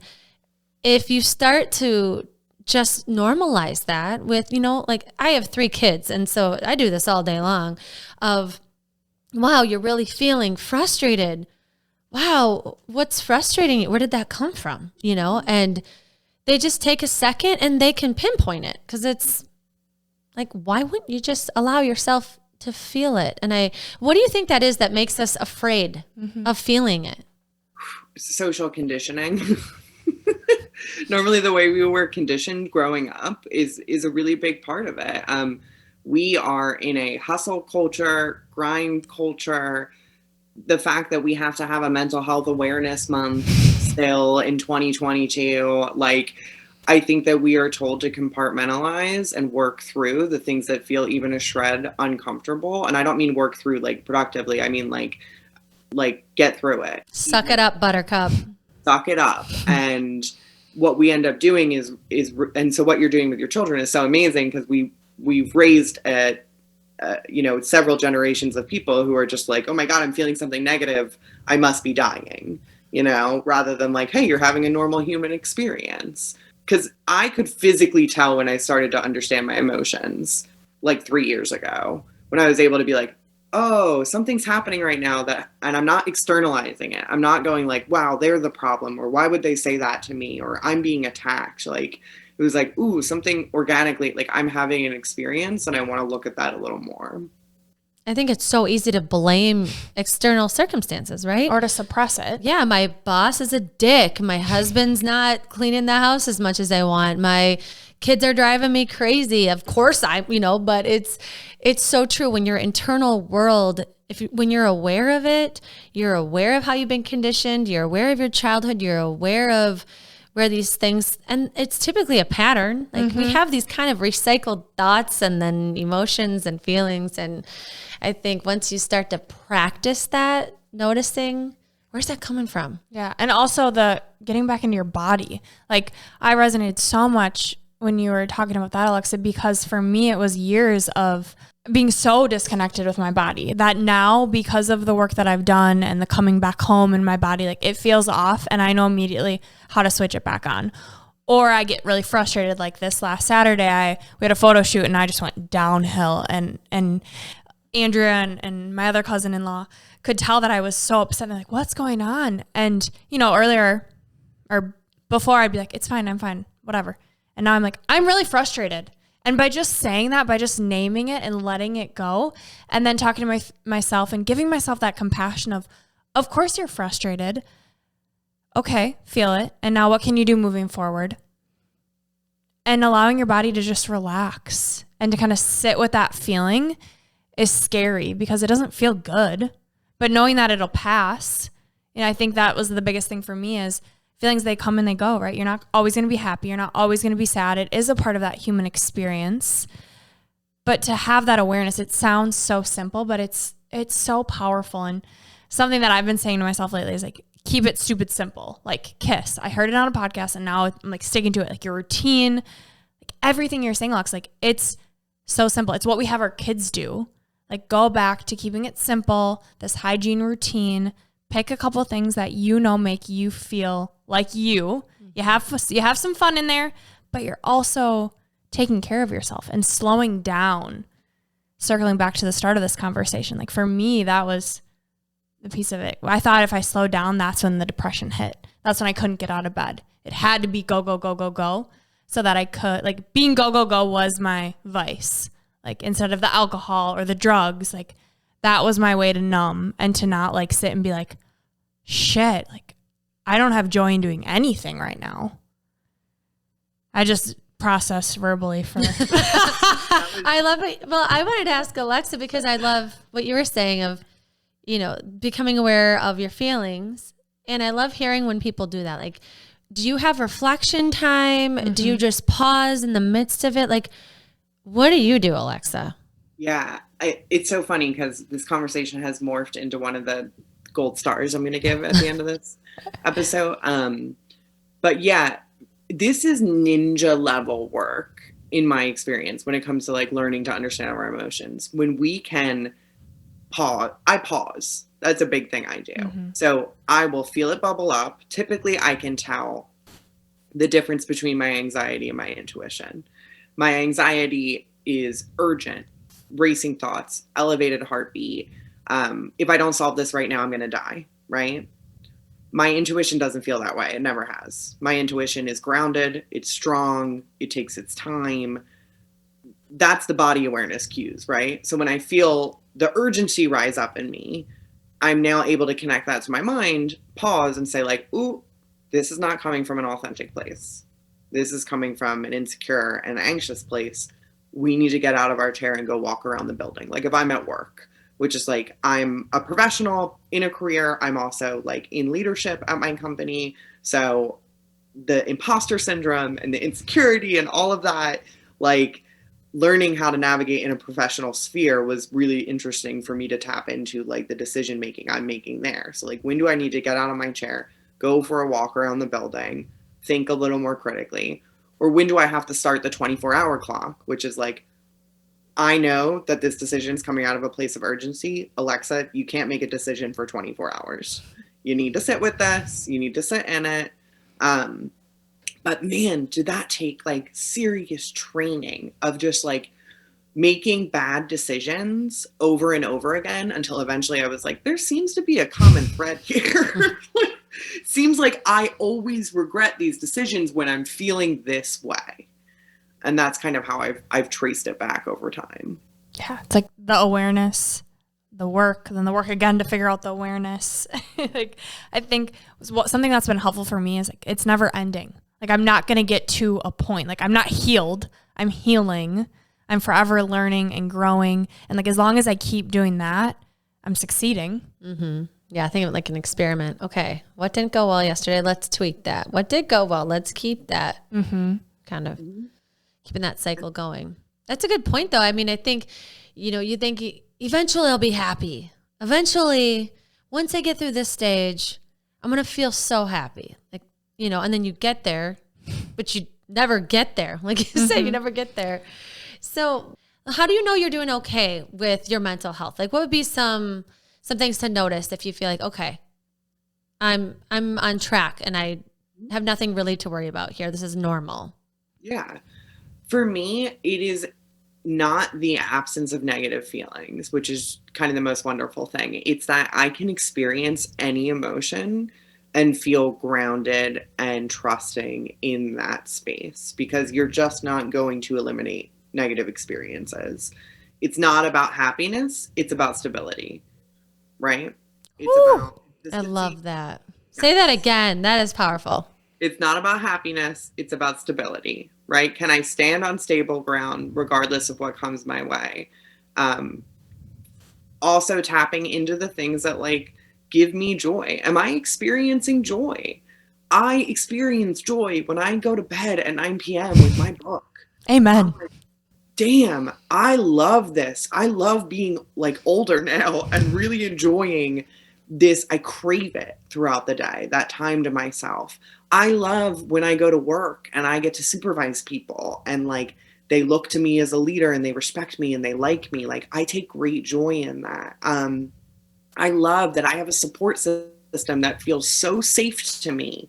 if you start to just normalize that with, like I have 3 kids. And so I do this all day long of, wow, you're really feeling frustrated. Wow, what's frustrating you? Where did that come from? And they just take a second and they can pinpoint it, because it's like, why wouldn't you just allow yourself to feel it? And what do you think that is that makes us afraid of feeling it? Social conditioning. Normally the way we were conditioned growing up is a really big part of it. We are in a hustle culture, grind culture. The fact that we have to have a mental health awareness month still in 2022, like I think that we are told to compartmentalize and work through the things that feel even a shred uncomfortable. And I don't mean work through like productively. I mean like get through it. Suck it up, buttercup. Suck it up. And what we end up doing is and so what you're doing with your children is so amazing, because we've raised several generations of people who are just like, oh my God, I'm feeling something negative, I must be dying, rather than like, hey, you're having a normal human experience. Because I could physically tell when I started to understand my emotions, like 3 years ago, when I was able to be like, oh, something's happening right now and I'm not externalizing it. I'm not going like, wow, they're the problem, or why would they say that to me, or I'm being attacked. Like, it was like, ooh, something organically, like I'm having an experience and I want to look at that a little more. I think it's so easy to blame external circumstances, right? Or to suppress it. Yeah, my boss is a dick. My husband's not cleaning the house as much as I want. My kids are driving me crazy. Of course but it's so true. When your internal world, when you're aware of it, you're aware of how you've been conditioned, you're aware of your childhood, you're aware of where these things, and it's typically a pattern. Like we have these kind of recycled thoughts and then emotions and feelings. And I think once you start to practice that, noticing, where's that coming from? Yeah. And also the getting back into your body. Like I resonated so much when you were talking about that, Alexa, because for me, it was years of being so disconnected with my body that now, because of the work that I've done and the coming back home in my body, like it feels off and I know immediately how to switch it back on. Or I get really frustrated, like this last Saturday, we had a photo shoot and I just went downhill, and Andrea and my other cousin-in-law could tell that I was so upset. They're like, what's going on? And, earlier or before I'd be like, it's fine, I'm fine, whatever. And now I'm like, I'm really frustrated. And by just saying that, by just naming it and letting it go, and then talking to myself and giving myself that compassion of course you're frustrated. Okay, feel it. And now what can you do moving forward? And allowing your body to just relax and to kind of sit with that feeling is scary because it doesn't feel good. But knowing that it'll pass, I think that was the biggest thing for me is feelings, they come and they go, right? You're not always going to be happy. You're not always going to be sad. It is a part of that human experience. But to have that awareness, it sounds so simple, but it's so powerful. And something that I've been saying to myself lately is like, keep it stupid simple. Like KISS. I heard it on a podcast and now I'm like sticking to it. Like your routine, like everything you're saying, Lex, like it's so simple. It's what we have our kids do. Like go back to keeping it simple, this hygiene routine, pick a couple things that make you feel like you. You have some fun in there, but you're also taking care of yourself and slowing down. Circling back to the start of this conversation, like for me, that was the piece of it. I thought if I slowed down, that's when the depression hit. That's when I couldn't get out of bed. It had to be go, go, go, go, go, so that I could, like being go, go, go was my vice. Like instead of the alcohol or the drugs, like that was my way to numb and to not like sit and be like, shit, like I don't have joy in doing anything right now. I just processed verbally for I love it. Well, I wanted to ask Alexa because I love what you were saying of, becoming aware of your feelings. And I love hearing when people do that. Like, do you have reflection time? Mm-hmm. Do you just pause in the midst of it? Like, what do you do, Alexa? Yeah, it's so funny because this conversation has morphed into one of the gold stars I'm going to give at the end of this episode. But yeah, this is ninja level work in my experience when it comes to like learning to understand our emotions. When we can pause, I pause. That's a big thing I do. Mm-hmm. So I will feel it bubble up. Typically I can tell the difference between my anxiety and my intuition. My anxiety is urgent, racing thoughts, elevated heartbeat. If I don't solve this right now, I'm going to die, right? My intuition doesn't feel that way. It never has. My intuition is grounded. It's strong. It takes its time. That's the body awareness cues, right? So when I feel the urgency rise up in me, I'm now able to connect that to my mind, pause and say like, ooh, this is not coming from an authentic place. This is coming from an insecure and anxious place. We need to get out of our chair and go walk around the building. Like if I'm at work, which is like, I'm a professional in a career. I'm also like in leadership at my company. So the imposter syndrome and the insecurity and all of that, like learning how to navigate in a professional sphere was really interesting for me to tap into like the decision making I'm making there. So like, when do I need to get out of my chair, go for a walk around the building, think a little more critically? Or when do I have to start the 24-hour clock, which is like, I know that this decision is coming out of a place of urgency. Alexa, you can't make a decision for 24 hours. You need to sit with this. You need to sit in it. But man, did that take like serious training of just like making bad decisions over and over again until eventually I was like, there seems to be a common thread here. Seems like I always regret these decisions when I'm feeling this way. And that's kind of how I've traced it back over time. Yeah, it's like the awareness, the work, then the work again to figure out the awareness. Like I think something that's been helpful for me is like it's never ending. Like I'm not going to get to a point. Like I'm not healed. I'm healing. I'm forever learning and growing. And like as long as I keep doing that, I'm succeeding. Mm-hmm. Yeah, I think of it like an experiment. Okay, what didn't go well yesterday? Let's tweak that. What did go well? Let's keep that. Mm-hmm. Kind of keeping that cycle going. That's a good point, though. I mean, I think, you think eventually I'll be happy. Eventually, once I get through this stage, I'm going to feel so happy. Like, and then you get there, but you never get there. Like you say, you never get there. So how do you know you're doing okay with your mental health? Like what would be some things to notice if you feel like, okay, I'm on track and I have nothing really to worry about here. This is normal. Yeah. For me, it is not the absence of negative feelings, which is kind of the most wonderful thing. It's that I can experience any emotion and feel grounded and trusting in that space because you're just not going to eliminate negative experiences. It's not about happiness. It's about stability. Right? It's about I love that. Say that again. That is powerful. It's not about happiness. It's about stability, right? Can I stand on stable ground regardless of what comes my way? Also tapping into the things that like give me joy. Am I experiencing joy? I experience joy when I go to bed at 9 p.m. with my book. Amen. Damn, I love this. I love being like older now and really enjoying I crave it throughout the day, that time to myself. I love when I go to work and I get to supervise people and like they look to me as a leader and they respect me and they like me. Like I take great joy in that. I love that I have a support system that feels so safe to me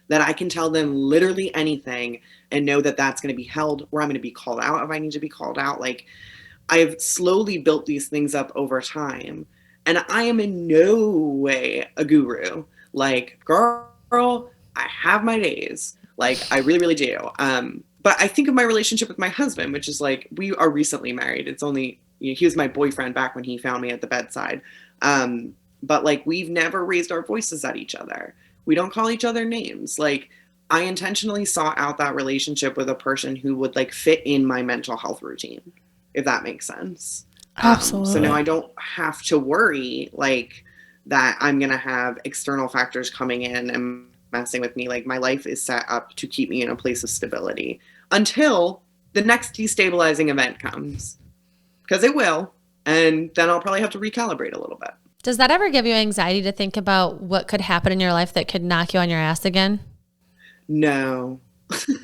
that I can tell them literally anything and know that that's going to be held, or I'm going to be called out if I need to be called out. Like I've slowly built these things up over time. And I am in no way a guru. Like, girl, I have my days. Like, I really, really do. But I think of my relationship with my husband, which is like, we are recently married. It's only, you know, he was my boyfriend back when he found me at the bedside. But like, we've never raised our voices at each other. We don't call each other names. Like, I intentionally sought out that relationship with a person who would like fit in my mental health routine, if that makes sense. Absolutely. So now I don't have to worry like that I'm going to have external factors coming in and messing with me. Like my life is set up to keep me in a place of stability until the next destabilizing event comes, because it will. And then I'll probably have to recalibrate a little bit. Does that ever give you anxiety to think about what could happen in your life that could knock you on your ass again? No. Because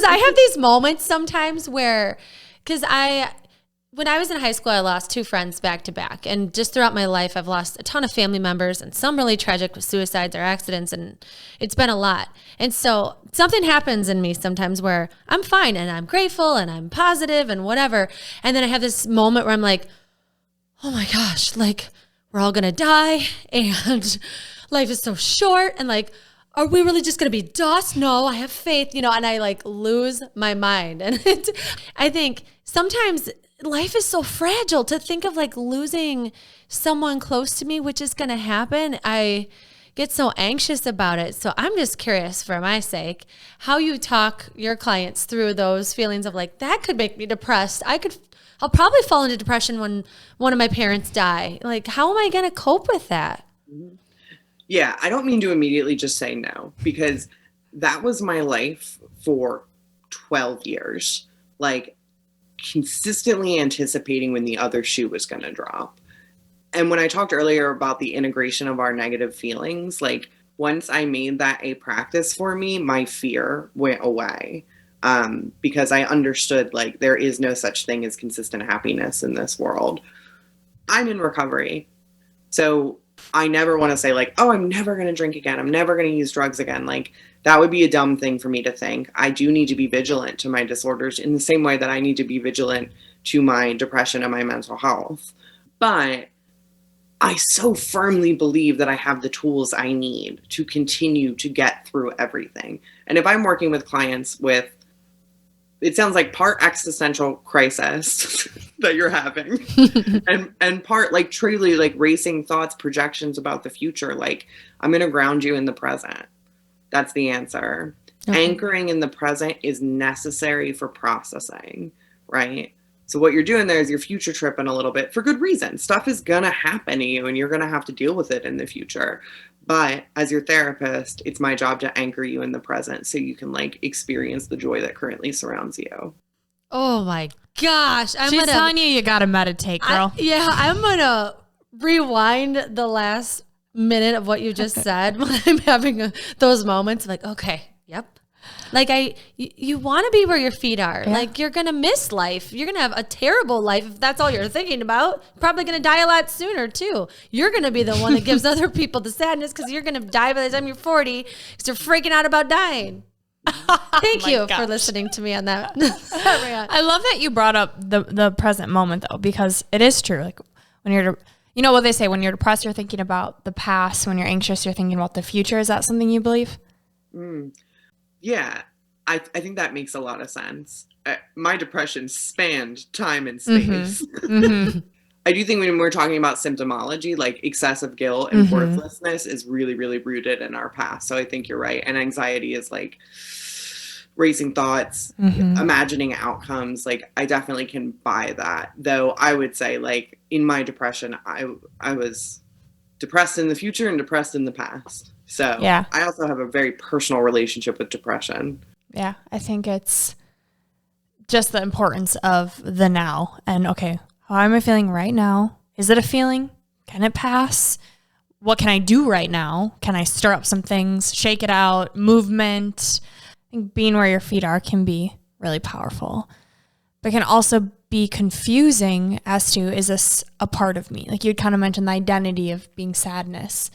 I have these moments sometimes where, when I was in high school, I lost 2 friends back to back. And just throughout my life, I've lost a ton of family members and some really tragic with suicides or accidents. And it's been a lot. And so something happens in me sometimes where I'm fine and I'm grateful and I'm positive and whatever. And then I have this moment where I'm like, oh my gosh, like we're all going to die and life is so short. And like, are we really just going to be dust? No, I have faith, and I like lose my mind. And I think sometimes life is so fragile to think of like losing someone close to me, which is going to happen. I get so anxious about it. So I'm just curious for my sake, how you talk your clients through those feelings of like, that could make me depressed. I'll probably fall into depression when one of my parents die. Like, how am I going to cope with that? Yeah, I don't mean to immediately just say no, because that was my life for 12 years. Like, consistently anticipating when the other shoe was going to drop. And when I talked earlier about the integration of our negative feelings, like once I made that a practice for me, my fear went away, because I understood like there is no such thing as consistent happiness in this world. I'm in recovery. So I never want to say like, oh, I'm never going to drink again. I'm never going to use drugs again. Like that would be a dumb thing for me to think. I do need to be vigilant to my disorders in the same way that I need to be vigilant to my depression and my mental health. But I so firmly believe that I have the tools I need to continue to get through everything. And if I'm working with clients with, it sounds like part existential crisis that you're having and part like truly like racing thoughts, projections about the future. Like I'm going to ground you in the present. That's the answer. Okay. Anchoring in the present is necessary for processing, right? So what you're doing there is you're future tripping a little bit for good reason. Stuff is going to happen to you and you're going to have to deal with it in the future. But as your therapist, it's my job to anchor you in the present so you can like experience the joy that currently surrounds you. Oh my gosh. She's telling you got to meditate, girl. I'm going to rewind the last minute of what you just said when I'm having those moments like, okay, yep. Like you want to be where your feet are. Yeah. Like you're going to miss life. You're going to have a terrible life if that's all you're thinking about. Probably going to die a lot sooner too. You're going to be the one that gives other people the sadness because you're going to die by the time you're 40 because you're freaking out about dying. Thank you for listening to me on that. I love that you brought up the present moment though, because it is true. Like when you're, what they say, when you're depressed, you're thinking about the past. When you're anxious, you're thinking about the future. Is that something you believe? Yeah, I think that makes a lot of sense. My depression spanned time and space. Mm-hmm. I do think when we're talking about symptomology, like excessive guilt and worthlessness is really, really rooted in our past. So I think you're right. And anxiety is like racing thoughts, imagining outcomes. Like I definitely can buy that. Though I would say like in my depression, I was depressed in the future and depressed in the past. So yeah. I also have a very personal relationship with depression. Yeah, I think it's just the importance of the now and okay, how am I feeling right now? Is it a feeling? Can it pass? What can I do right now? Can I stir up some things, shake it out, movement? I think being where your feet are can be really powerful, but can also be confusing as to, is this a part of me? Like you'd kind of mentioned the identity of being sadness.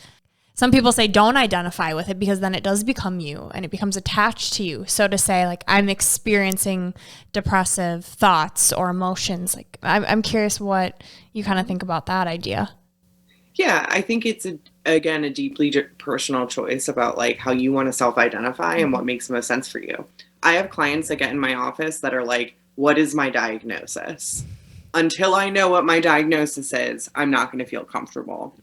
Some people say don't identify with it because then it does become you and it becomes attached to you. So to say like I'm experiencing depressive thoughts or emotions, like I'm curious what you kind of think about that idea. Yeah, I think it's again a deeply personal choice about like how you want to self-identify and what makes most sense for you. I have clients that get in my office that are like, what is my diagnosis? Until I know what my diagnosis is, I'm not going to feel comfortable.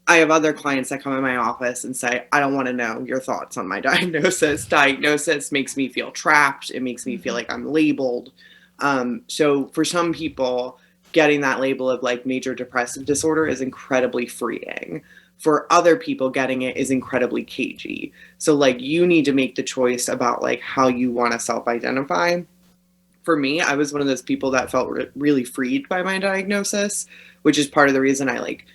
I have other clients that come in my office and say, I don't want to know your thoughts on my diagnosis. Diagnosis makes me feel trapped. It makes me feel like I'm labeled. So for some people, getting that label of like major depressive disorder is incredibly freeing. For other people, getting it is incredibly cagey. So like you need to make the choice about like how you want to self-identify. For me, I was one of those people that felt really freed by my diagnosis, which is part of the reason I like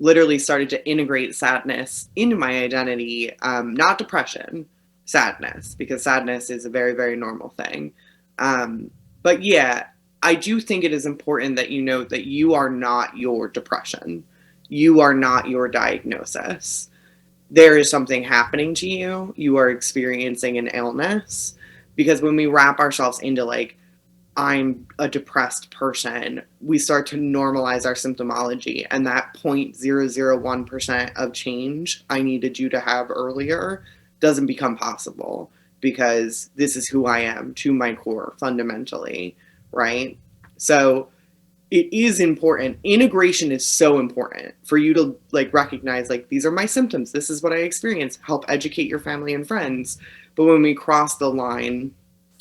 literally started to integrate sadness into my identity, not depression, sadness, because sadness is a very, very normal thing. But yeah, I do think it is important that you know that you are not your depression. You are not your diagnosis. There is something happening to you. You are experiencing an illness. Because when we wrap ourselves into like, I'm a depressed person, we start to normalize our symptomology, and that 0.001% of change I needed you to have earlier doesn't become possible because this is who I am to my core fundamentally, right? So it is important. Integration is so important for you to like recognize like these are my symptoms. This is what I experience. Help educate your family and friends. But when we cross the line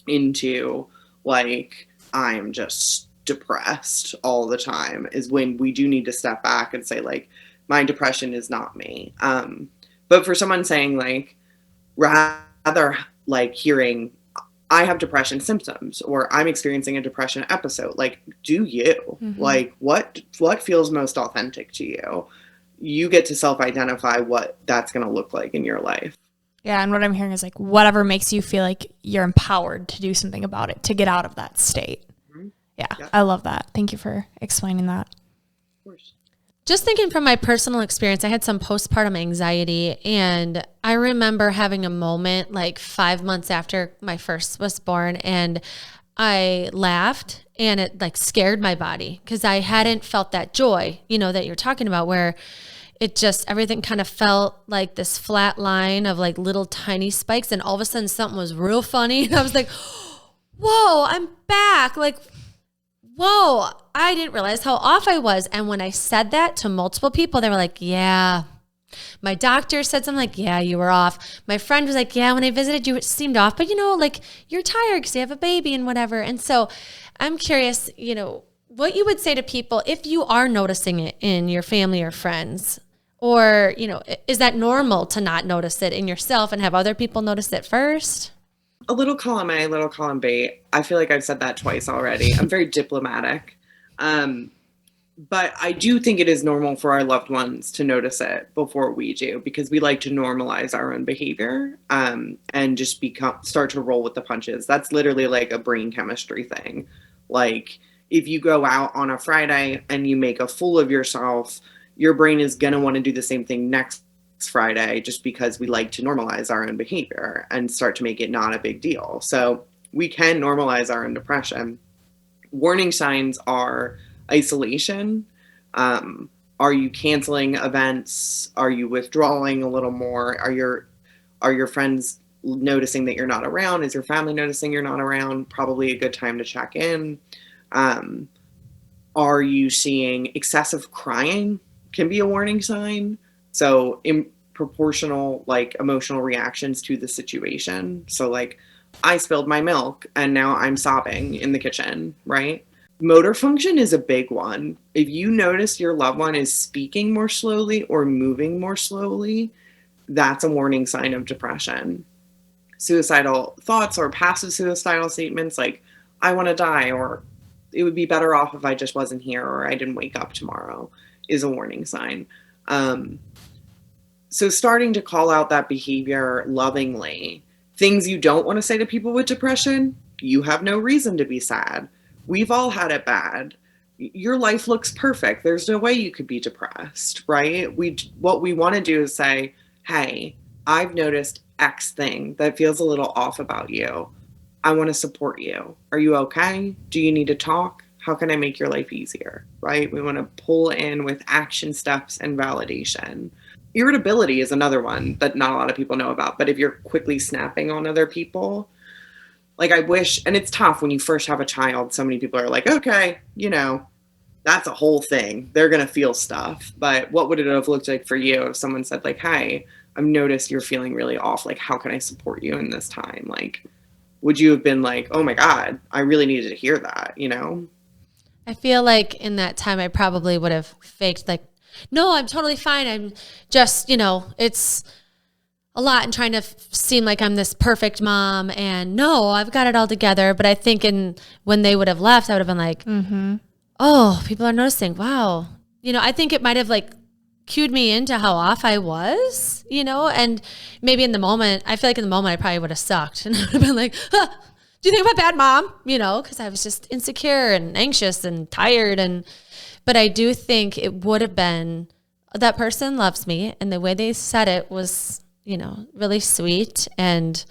into like I'm just depressed all the time is when we do need to step back and say like my depression is not me. But for someone saying like rather like hearing I have depression symptoms or I'm experiencing a depression episode, like do you like what feels most authentic to you? You get to self-identify what that's going to look like in your life. Yeah, and what I'm hearing is like whatever makes you feel like you're empowered to do something about it, to get out of that state. Yeah, I love that. Thank you for explaining that. Of course. Just thinking from my personal experience, I had some postpartum anxiety, and I remember having a moment like 5 months after my first was born, and I laughed and it like scared my body because I hadn't felt that joy, you know, that you're talking about where it just, everything kind of felt like this flat line of like little tiny spikes. And all of a sudden something was real funny. And I was like, whoa, I'm back. Like, whoa, I didn't realize how off I was. And when I said that to multiple people, they were like, yeah. My doctor said something like, yeah, you were off. My friend was like, yeah, when I visited you, it seemed off. But, you know, like you're tired because you have a baby and whatever. And so I'm curious, you know, what you would say to people if you are noticing it in your family or friends. Or, you know, is that normal to not notice it in yourself and have other people notice it first? A little column A, little column B. I feel like I've said that twice already. I'm very diplomatic. But I do think it is normal for our loved ones to notice it before we do, because we like to normalize our own behavior and just start to roll with the punches. That's literally like a brain chemistry thing. Like if you go out on a Friday and you make a fool of yourself, your brain is going to want to do the same thing next Friday just because we like to normalize our own behavior and start to make it not a big deal. So we can normalize our own depression. Warning signs are isolation. Are you canceling events? Are you withdrawing a little more? Are your friends noticing that you're not around? Is your family noticing you're not around? Probably a good time to check in. Are you seeing excessive crying? Can be a warning sign. So proportional like emotional reactions to the situation. So like I spilled my milk and now I'm sobbing in the kitchen, right? Motor function is a big one. If you notice your loved one is speaking more slowly or moving more slowly, that's a warning sign of depression. Suicidal thoughts or passive suicidal statements like, I want to die, or it would be better off if I just wasn't here, or I didn't wake up tomorrow. is a warning sign. So starting to call out that behavior lovingly, things you don't want to say to people with depression, you have no reason to be sad. We've all had it bad. Your life looks perfect. There's no way you could be depressed, right? What we want to do is say, hey, I've noticed X thing that feels a little off about you. I want to support you. Are you okay? Do you need to talk? How can I make your life easier, right? We want to pull in with action steps and validation. Irritability is another one that not a lot of people know about, but if you're quickly snapping on other people, like I wish, and it's tough when you first have a child, so many people are like, okay, that's a whole thing. They're going to feel stuff. But what would it have looked like for you if someone said like, hey, I've noticed you're feeling really off. Like, how can I support you in this time? Like, would you have been like, oh my God, I really needed to hear that, I feel like in that time, I probably would have faked like, no, I'm totally fine. I'm just, it's a lot and trying to seem like I'm this perfect mom and no, I've got it all together. But I think when they would have left, I would have been like, oh, people are noticing. Wow. I think it might have like cued me into how off I was, and maybe in the moment, I feel like in the moment I probably would have sucked and I would have been like, do you think I'm a bad mom? Because I was just insecure and anxious and tired. But I do think it would have been that person loves me. And the way they said it was, really sweet. And,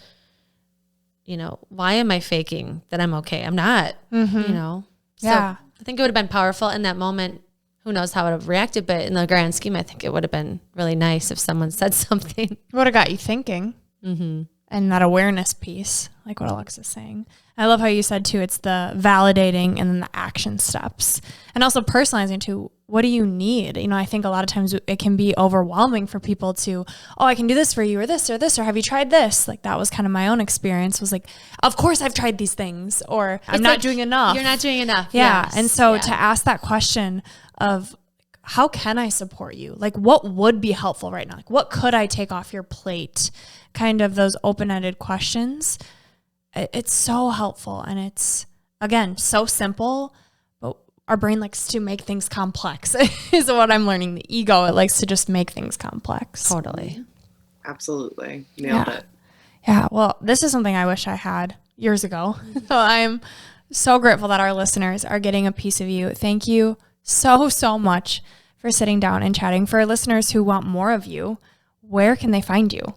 why am I faking that I'm okay? I'm not, So Yeah. I think it would have been powerful in that moment. Who knows how I would have reacted, but in the grand scheme, I think it would have been really nice if someone said something. It would have got you thinking. Mm-hmm. And that awareness piece, like what Alexa's saying. I love how you said too, it's the validating and then the action steps. And also personalizing too, what do you need? I think a lot of times it can be overwhelming for people to, oh, I can do this for you or this, or have you tried this? Like that was kind of my own experience was like, of course I've tried these things or I'm not doing enough. You're not doing enough. Yeah. Yes. And so to ask that question of how can I support you? Like what would be helpful right now? Like what could I take off your plate? Kind of those open-ended questions. It's so helpful and it's, again, so simple, but our brain likes to make things complex is what I'm learning. The ego, it likes to just make things complex. Totally. Absolutely. Nailed it. Yeah. Well, this is something I wish I had years ago. So I'm so grateful that our listeners are getting a piece of you. Thank you so, so much for sitting down and chatting. For listeners who want more of you, where can they find you?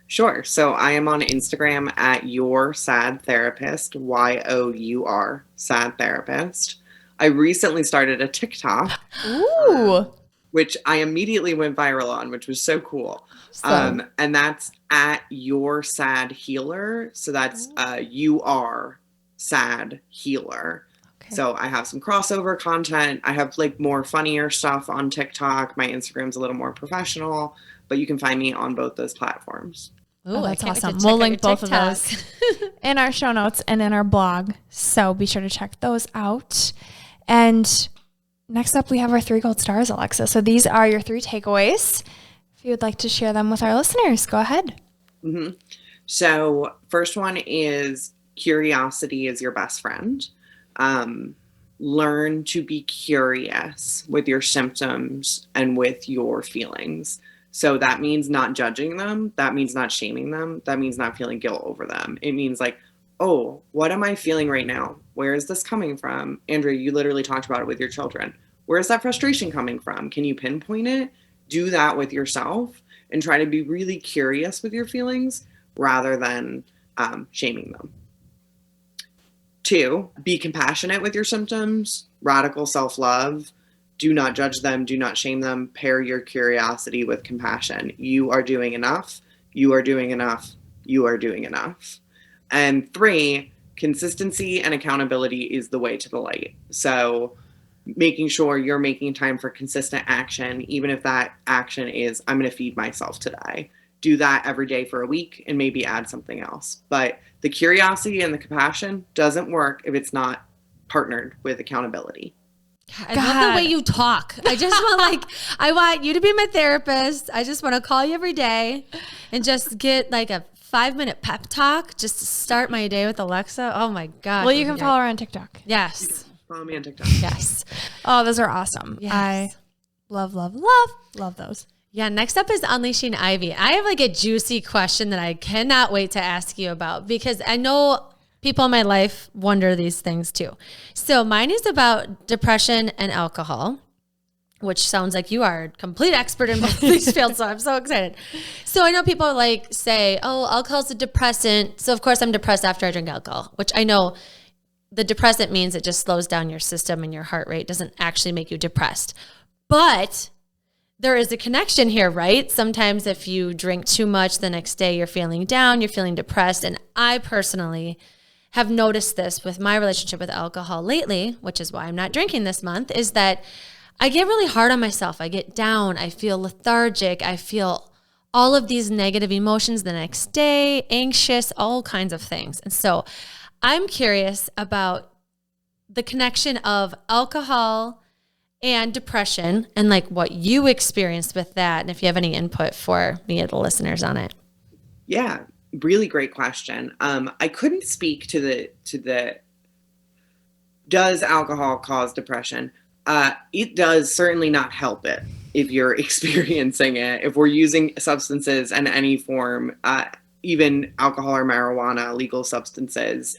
Sure. So I am on Instagram at Your Sad Therapist, YOUR Sad Therapist. I recently started a TikTok. Ooh. Which I immediately went viral on, which was so cool. And that's at Your Sad Healer. So that's UR Sad Healer. Okay. So I have some crossover content. I have like more funnier stuff on TikTok. My Instagram's a little more professional, but you can find me on both those platforms. Ooh, that's awesome. We'll link both of those in our show notes and in our blog. So be sure to check those out. And next up, we have our 3 gold stars, Alexa. So these are your 3 takeaways. If you would like to share them with our listeners, go ahead. Mm-hmm. So first one is curiosity is your best friend. Learn to be curious with your symptoms and with your feelings. So that means not judging them. That means not shaming them. That means not feeling guilt over them. It means like, oh, what am I feeling right now? Where is this coming from? Andrea, you literally talked about it with your children. Where is that frustration coming from? Can you pinpoint it? Do that with yourself and try to be really curious with your feelings rather than shaming them. 2, be compassionate with your symptoms, radical self-love. Do not judge them. Do not shame them. Pair your curiosity with compassion. You are doing enough. You are doing enough. You are doing enough. And 3, consistency and accountability is the way to the light. So making sure you're making time for consistent action, even if that action is, I'm going to feed myself today. Do that every day for a week and maybe add something else. But the curiosity and the compassion doesn't work if it's not partnered with accountability. I love the way you talk. I just I want you to be my therapist. I just want to call you every day and just get like a 5-minute pep talk just to start my day with Alexa. Oh my God. Well, you can follow her on TikTok. Yes. Follow me on TikTok. Yes. Oh, those are awesome. Yes. I Love those. Yeah, next up is Unleashing Ivy. I have like a juicy question that I cannot wait to ask you about because I know people in my life wonder these things too. So mine is about depression and alcohol, which sounds like you are a complete expert in both these fields, so I'm so excited. So I know people like say, oh, alcohol's a depressant. So of course I'm depressed after I drink alcohol, which I know the depressant means it just slows down your system and your heart rate, doesn't actually make you depressed. But there is a connection here, right? Sometimes if you drink too much, the next day you're feeling down, you're feeling depressed. And I personally have noticed this with my relationship with alcohol lately, which is why I'm not drinking this month, is that I get really hard on myself. I get down. I feel lethargic. I feel all of these negative emotions the next day, anxious, all kinds of things. And so I'm curious about the connection of alcohol and depression and like what you experienced with that. And if you have any input for me or the listeners on it. Yeah, really great question. I couldn't speak to the does alcohol cause depression? It does certainly not help it if you're experiencing it. If we're using substances in any form, even alcohol or marijuana, legal substances,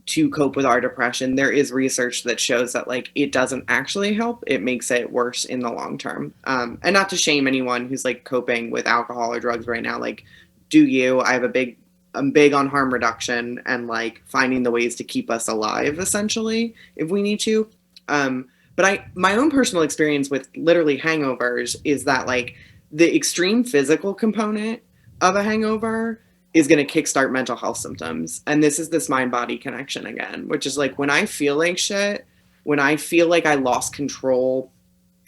to cope with our depression, there is research that shows that like it doesn't actually help. It makes it worse in the long term. And not to shame anyone who's like coping with alcohol or drugs right now. Like, do you? I'm big on harm reduction and like finding the ways to keep us alive, essentially, if we need to. But my own personal experience with literally hangovers is that like the extreme physical component of a hangover is going to kickstart mental health symptoms. And this is this mind-body connection again, which is like when I feel like shit, when I feel like I lost control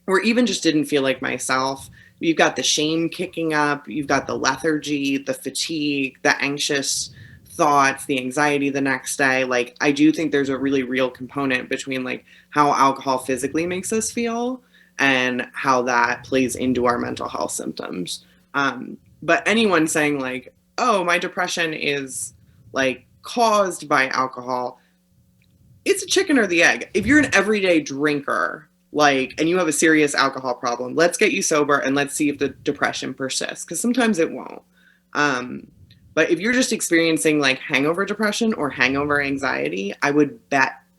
or even just didn't feel like myself, you've got the shame kicking up, you've got the lethargy, the fatigue, the anxious thoughts, the anxiety the next day. Like, I do think there's a really real component between like how alcohol physically makes us feel and how that plays into our mental health symptoms. But anyone saying like, oh, my depression is like caused by alcohol, it's a chicken or the egg. If you're an everyday drinker, like, and you have a serious alcohol problem, let's get you sober and let's see if the depression persists, because sometimes it won't. But if you're just experiencing like hangover depression or hangover anxiety, I would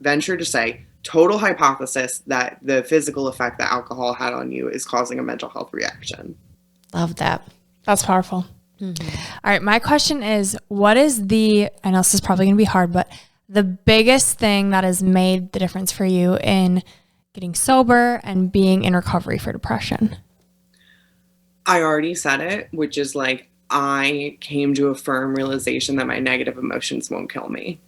venture to say, total hypothesis that the physical effect that alcohol had on you is causing a mental health reaction. Love that. That's powerful. Mm-hmm. All right. My question is, I know this is probably going to be hard, but the biggest thing that has made the difference for you in getting sober and being in recovery for depression? I already said it, which is like, I came to a firm realization that my negative emotions won't kill me.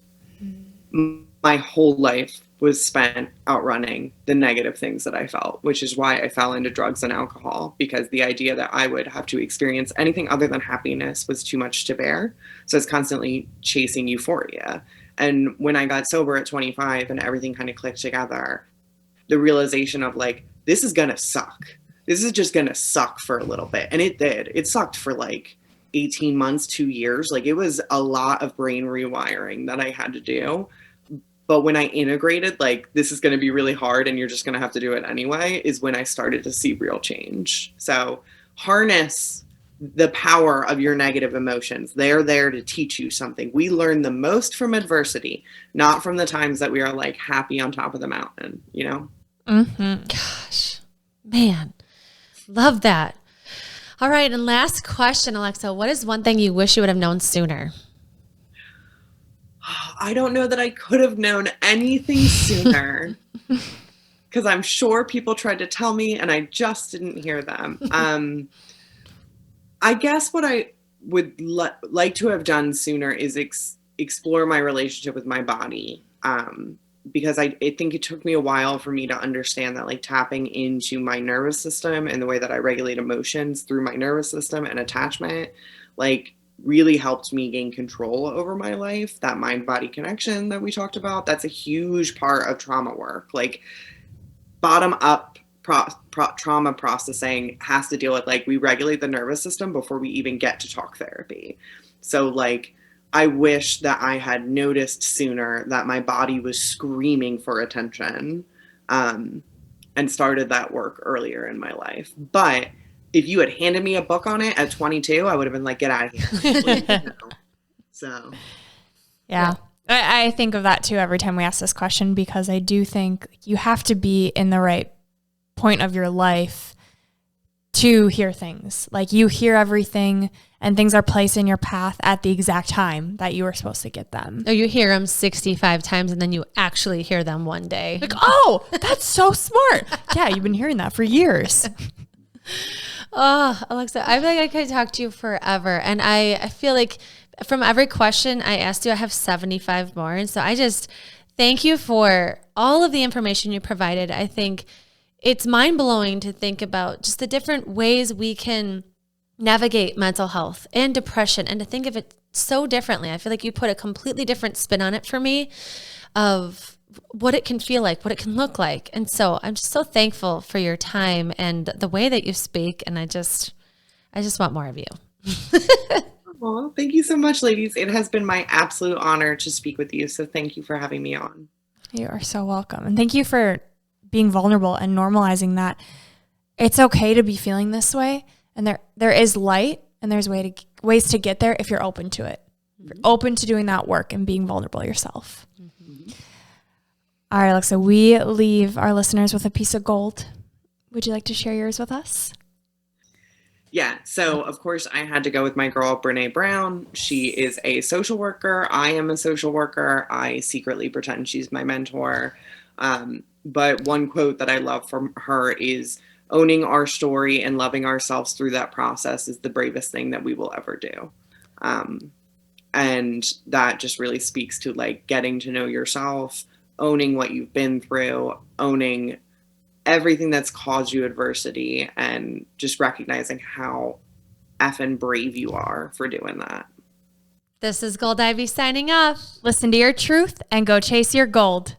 My whole life was spent outrunning the negative things that I felt, which is why I fell into drugs and alcohol, because the idea that I would have to experience anything other than happiness was too much to bear. So it's constantly chasing euphoria. And when I got sober at 25 and everything kind of clicked together, the realization of like, this is going to suck. This is just going to suck for a little bit. And it did. It sucked for like 18 months, 2 years. Like, it was a lot of brain rewiring that I had to do. But when I integrated, like, this is going to be really hard and you're just going to have to do it anyway, is when I started to see real change. So harness the power of your negative emotions. They're there to teach you something. We learn the most from adversity, not from the times that we are like happy on top of the mountain, you know? Mm-hmm. Gosh, man, love that. All right. And last question, Alexa, what is one thing you wish you would have known sooner? I don't know that I could have known anything sooner, because I'm sure people tried to tell me and I just didn't hear them. I guess what I would like to have done sooner is explore my relationship with my body. Because I think it took me a while for me to understand that like tapping into my nervous system and the way that I regulate emotions through my nervous system and attachment, like, really helped me gain control over my life. That mind-body connection that we talked about, that's a huge part of trauma work. Like, bottom-up trauma processing has to deal with, like, we regulate the nervous system before we even get to talk therapy. So, like, I wish that I had noticed sooner that my body was screaming for attention. and started that work earlier in my life. But if you had handed me a book on it at 22, I would have been like, get out of here. So, yeah. I think of that too every time we ask this question, because I do think you have to be in the right point of your life to hear things. Like, you hear everything and things are placed in your path at the exact time that you were supposed to get them. Or you hear them 65 times and then you actually hear them one day. Like, oh, that's so smart. Yeah, you've been hearing that for years. Oh, Alexa, I feel like I could talk to you forever. And I feel like from every question I asked you, I have 75 more. And so I just thank you for all of the information you provided. I think it's mind-blowing to think about just the different ways we can navigate mental health and depression, and to think of it so differently. I feel like you put a completely different spin on it for me of what it can feel like, what it can look like. And so I'm just so thankful for your time and the way that you speak. And I just want more of you. Well, thank you so much, ladies. It has been my absolute honor to speak with you. So thank you for having me on. You are so welcome. And thank you for being vulnerable and normalizing that it's okay to be feeling this way. And there is light, and there's ways to get there if you're open to it. If you're open to doing that work and being vulnerable yourself. Mm-hmm. All right, Alexa, we leave our listeners with a piece of gold. Would you like to share yours with us? Yeah. So, of course, I had to go with my girl, Brene Brown. She is a social worker. I am a social worker. I secretly pretend she's my mentor. But one quote that I love from her is, owning our story and loving ourselves through that process is the bravest thing that we will ever do. And that just really speaks to like getting to know yourself, owning what you've been through, owning everything that's caused you adversity, and just recognizing how effing brave you are for doing that. This is Gold Ivy signing off. Listen to your truth and go chase your gold.